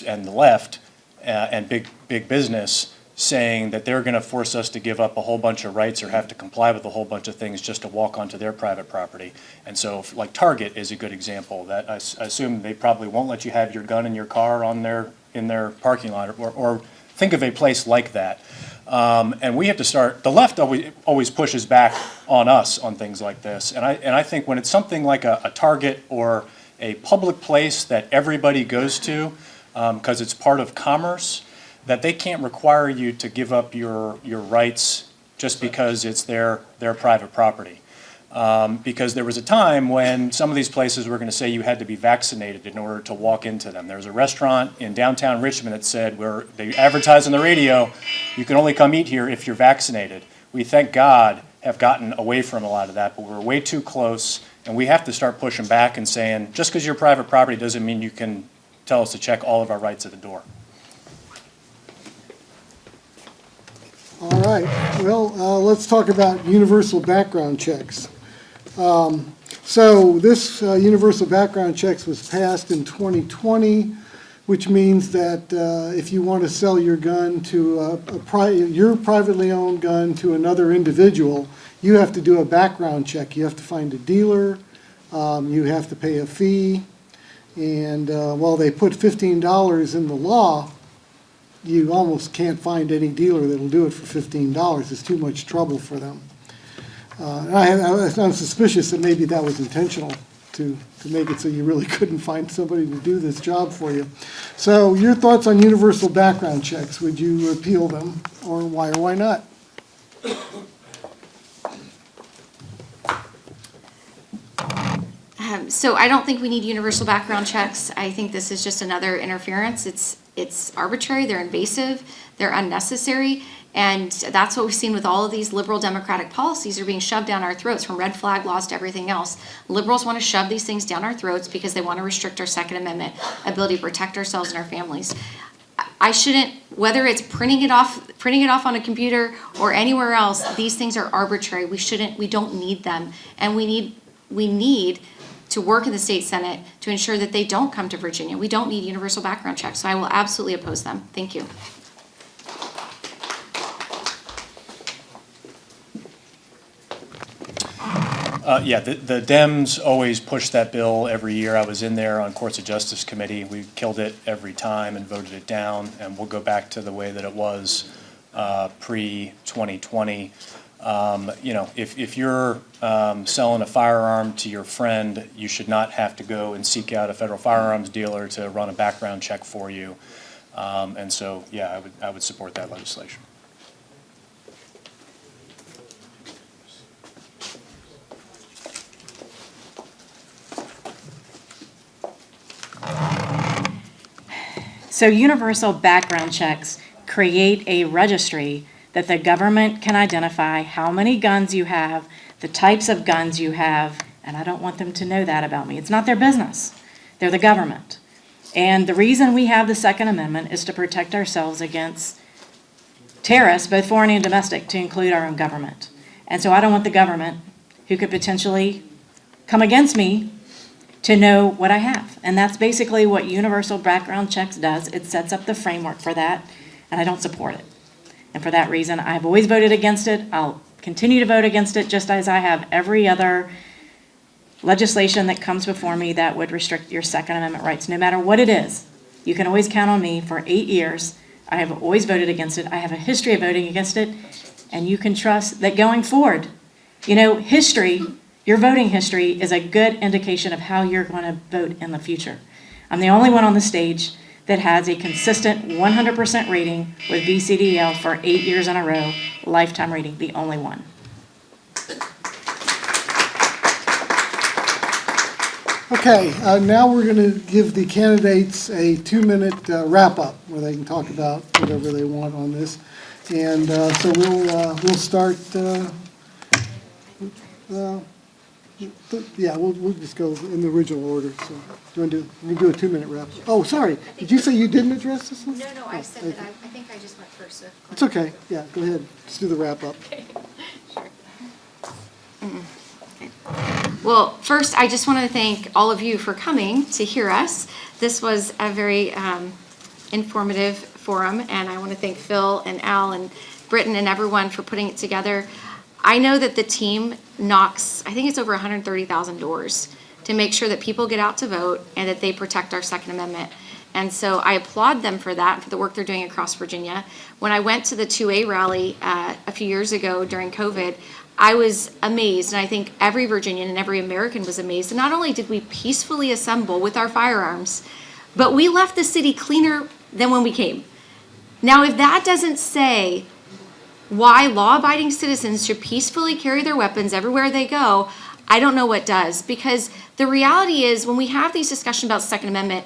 [SPEAKER 6] and the left and big business, saying that they're going to force us to give up a whole bunch of rights or have to comply with a whole bunch of things just to walk onto their private property. And so, like Target is a good example. That I assume they probably won't let you have your gun in your car in their parking lot, or think of a place like that. And we have to start. The left always pushes back on us on things like this. And I think when it's something like a Target or a public place that everybody goes to, because it's part of commerce, that they can't require you to give up your rights just because it's their private property. Because there was a time when some of these places were going to say you had to be vaccinated in order to walk into them. There was a restaurant in downtown Richmond that said, where they advertised on the radio, you can only come eat here if you're vaccinated. We, thank God, have gotten away from a lot of that, but we're way too close, And we have to start pushing back and saying, just because you're private property doesn't mean you can tell us to check all of our rights at the door.
[SPEAKER 1] All right, well, let's talk about universal background checks. So this universal background checks was passed in 2020, which means that if you want to sell your gun to your privately owned gun to another individual, you have to do a background check. You have to find a dealer, you have to pay a fee, and while they put $15 in the law, you almost can't find any dealer that'll do it for $15. It's too much trouble for them. And I'm suspicious that maybe that was intentional to make it so you really couldn't find somebody to do this job for you. So your thoughts on universal background checks? Would you repeal them, or why not?
[SPEAKER 5] So I don't think we need universal background checks. I think this is just another interference. It's arbitrary, they're invasive, they're unnecessary, and that's what we've seen with all of these liberal democratic policies are being shoved down our throats, from red flag laws to everything else. Liberals want to shove these things down our throats because they want to restrict our Second Amendment ability to protect ourselves and our families. I shouldn't, whether it's printing it off on a computer or anywhere else, these things are arbitrary. We don't need them, and we need to work in the state Senate to ensure that they don't come to Virginia. We don't need universal background checks, so I will absolutely oppose them. Thank you.
[SPEAKER 6] Yeah, the Dems always push that bill every year. I was in there on Courts of Justice Committee. We killed it every time and voted it down, and we'll go back to the way that it was pre-2020. If you're selling a firearm to your friend, you should not have to go and seek out a federal firearms dealer to run a background check for you. And so, yeah, I would support that legislation.
[SPEAKER 7] So universal background checks create a registry that the government can identify how many guns you have, the types of guns you have, and I don't want them to know that about me. It's not their business. They're the government. And the reason we have the Second Amendment is to protect ourselves against terrorists, both foreign and domestic, to include our own government. And so I don't want the government, who could potentially come against me, to know what I have. And that's basically what universal background checks does. It sets up the framework for that, and I don't support it. And for that reason, I've always voted against it. I'll continue to vote against it, just as I have every other legislation that comes before me that would restrict your Second Amendment rights, no matter what it is. You can always count on me. For 8 years, I have always voted against it. I have a history of voting against it, and you can trust that going forward, history, your voting history is a good indication of how you're going to vote in the future. I'm the only one on the stage that has a consistent 100% rating with VCDL for 8 years in a row, lifetime rating, the only one.
[SPEAKER 1] Okay, now we're going to give the candidates a 2-minute wrap-up where they can talk about whatever they want on this. And so we'll start, we'll just go in the original order. So do you want to do a 2-minute wrap? Oh, sorry, did you say you didn't address this one?
[SPEAKER 5] No, I said that I think I just went first. So
[SPEAKER 1] It's okay, yeah, go ahead, just do the wrap-up.
[SPEAKER 5] Well, first, I just want to thank all of you for coming to hear us. This was a very informative forum, and I want to thank Phil and Al and Britton and everyone for putting it together. I know that the team knocks, I think it's over 130,000 doors to make sure that people get out to vote and that they protect our Second Amendment. And so I applaud them for that, for the work they're doing across Virginia. When I went to the 2A rally a few years ago during COVID, I was amazed, and I think every Virginian and every American was amazed. And not only did we peacefully assemble with our firearms, but we left the city cleaner than when we came. Now, if that doesn't say why law-abiding citizens should peacefully carry their weapons everywhere they go, I don't know what does. Because the reality is, when we have these discussions about Second Amendment,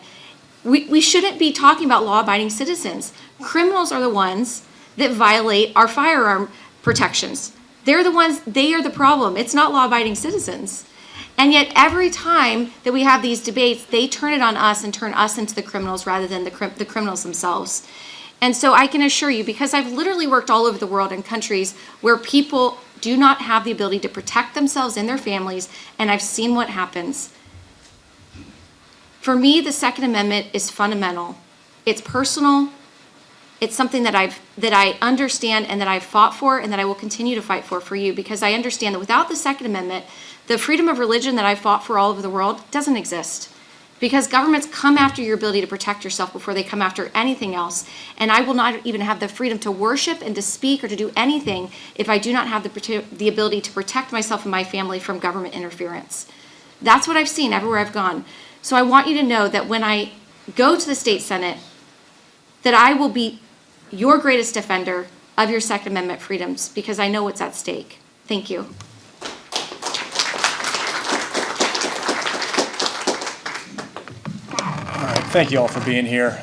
[SPEAKER 5] we shouldn't be talking about law-abiding citizens. Criminals are the ones that violate our firearm protections. They are the problem. It's not law-abiding citizens. And yet every time that we have these debates, they turn it on us and turn us into the criminals rather than the criminals themselves. And so I can assure you, because I've literally worked all over the world in countries where people do not have the ability to protect themselves and their families, and I've seen what happens. For me, the Second Amendment is fundamental. It's personal. It's something that I understand and that I've fought for and that I will continue to fight for you, because I understand that without the Second Amendment, the freedom of religion that I fought for all over the world doesn't exist. Because governments come after your ability to protect yourself before they come after anything else. And I will not even have the freedom to worship and to speak or to do anything if I do not have the ability to protect myself and my family from government interference. That's what I've seen everywhere I've gone. So I want you to know that when I go to the state Senate, that I will be your greatest defender of your Second Amendment freedoms, because I know what's at stake. Thank you.
[SPEAKER 6] Thank you all for being here.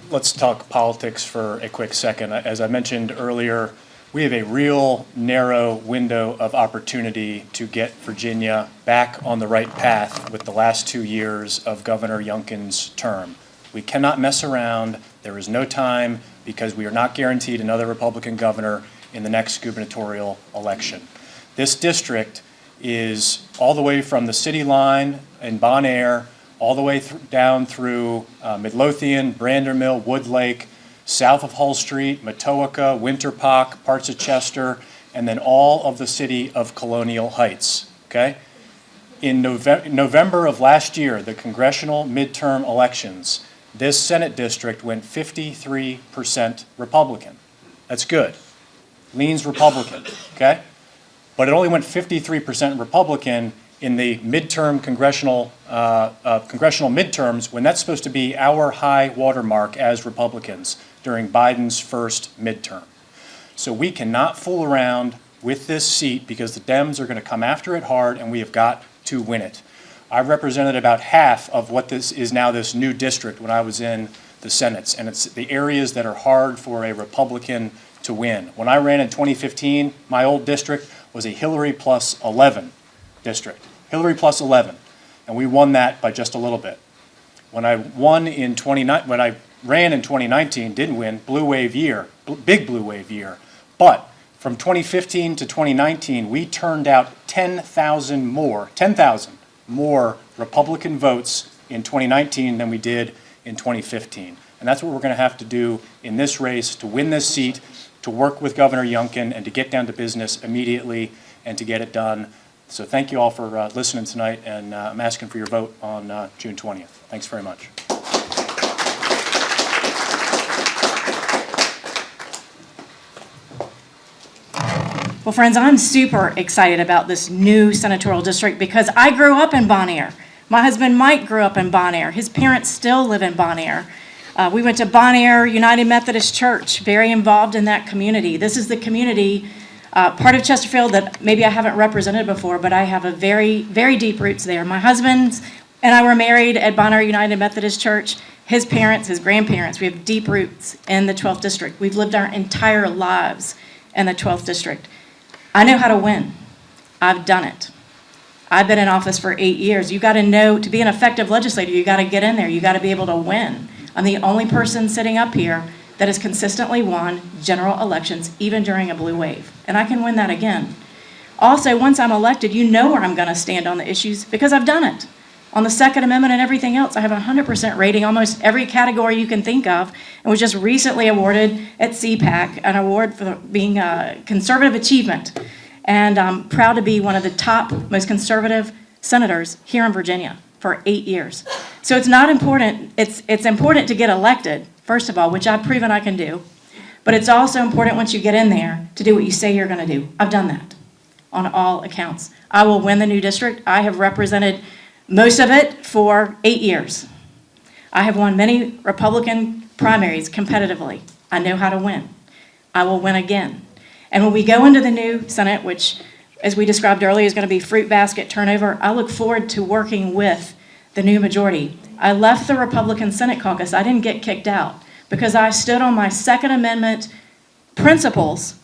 [SPEAKER 6] Let's talk politics for a quick second. As I mentioned earlier, we have a real narrow window of opportunity to get Virginia back on the right path with the last 2 years of Governor Youngkin's term. We cannot mess around. There is no time, because we are not guaranteed another Republican governor in the next gubernatorial election. This district is all the way from the city line in Bon Air, all the way down through Midlothian, Brandermill, Woodlake, south of Hull Street, Matoaka, Winterpock, parts of Chester, and then all of the city of Colonial Heights, okay? In November of last year, the congressional midterm elections, this Senate district went 53% Republican. That's good. Leans Republican, okay? But it only went 53% Republican in the midterm congressional midterms, when that's supposed to be our high watermark as Republicans during Biden's first midterm. So we cannot fool around with this seat, because the Dems are going to come after it hard, and we have got to win it. I represented about half of what this is now, this new district, when I was in the Senates, and it's the areas that are hard for a Republican to win. When I ran in 2015, my old district was a Hillary plus 11 district. Hillary plus 11, and we won that by just a little bit. When I ran in 2019, didn't win, blue wave year, big blue wave year. But from 2015 to 2019, we turned out 10,000 more Republican votes in 2019 than we did in 2015. And that's what we're going to have to do in this race to win this seat, to work with Governor Youngkin, and to get down to business immediately and to get it done. So thank you all for listening tonight, and I'm asking for your vote on June 20th. Thanks very much.
[SPEAKER 7] Well, friends, I'm super excited about this new senatorial district because I grew up in Bon Air. My husband Mike grew up in Bon Air. His parents still live in Bon Air. We went to Bon Air United Methodist Church, very involved in that community. This is the community, part of Chesterfield that maybe I haven't represented before, but I have a very, very deep roots there. My husband and I were married at Bon Air United Methodist Church. His parents, his grandparents, we have deep roots in the 12th district. We've lived our entire lives in the 12th district. I know how to win. I've done it. I've been in office for 8 years. You got to know, to be an effective legislator, you got to get in there. You got to be able to win. I'm the only person sitting up here that has consistently won general elections, even during a blue wave. And I can win that again. Also, once I'm elected, you know where I'm going to stand on the issues because I've done it. On the Second Amendment and everything else, I have a 100% rating, almost every category you can think of, and was just recently awarded at CPAC an award for being a conservative achievement. And I'm proud to be one of the top, most conservative senators here in Virginia for 8 years. So it's not important, it's important to get elected, first of all, which I've proven I can do, but it's also important once you get in there to do what you say you're going to do. I've done that on all accounts. I will win the new district. I have represented most of it for 8 years. I have won many Republican primaries competitively. I know how to win. I will win again. And when we go into the new Senate, which, as we described earlier, is going to be fruit basket turnover, I look forward to working with the new majority. I left the Republican Senate caucus. I didn't get kicked out because I stood on my Second Amendment principles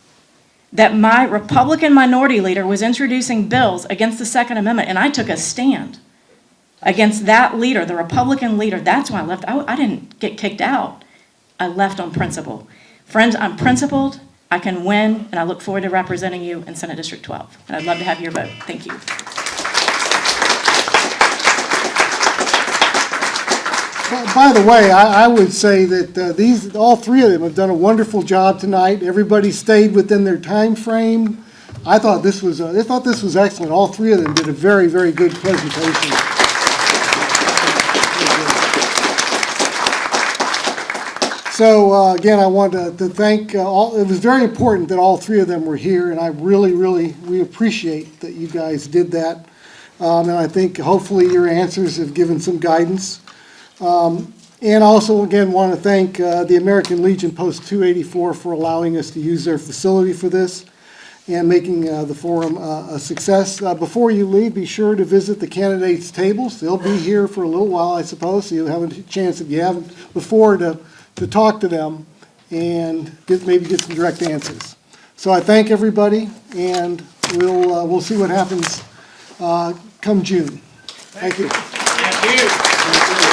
[SPEAKER 7] that my Republican minority leader was introducing bills against the Second Amendment, and I took a stand against that leader, the Republican leader. That's why I left. I didn't get kicked out. I left on principle. Friends, I'm principled, I can win, and I look forward to representing you in Senate District 12. And I'd love to have your vote. Thank you.
[SPEAKER 1] By the way, I would say that all three of them have done a wonderful job tonight. Everybody stayed within their time frame. I thought this was excellent. All three of them did a very, very good presentation. So again, I want to thank all. It was very important that all three of them were here, and I we appreciate that you guys did that. And I think hopefully your answers have given some guidance. And also, again, want to thank the American Legion Post 284 for allowing us to use their facility for this and making the forum a success. Before you leave, be sure to visit the candidates' tables. They'll be here for a little while, I suppose, so you'll have a chance, if you haven't before, to talk to them and maybe get some direct answers. So I thank everybody, and we'll see what happens come June. Thank you.
[SPEAKER 2] Thank you.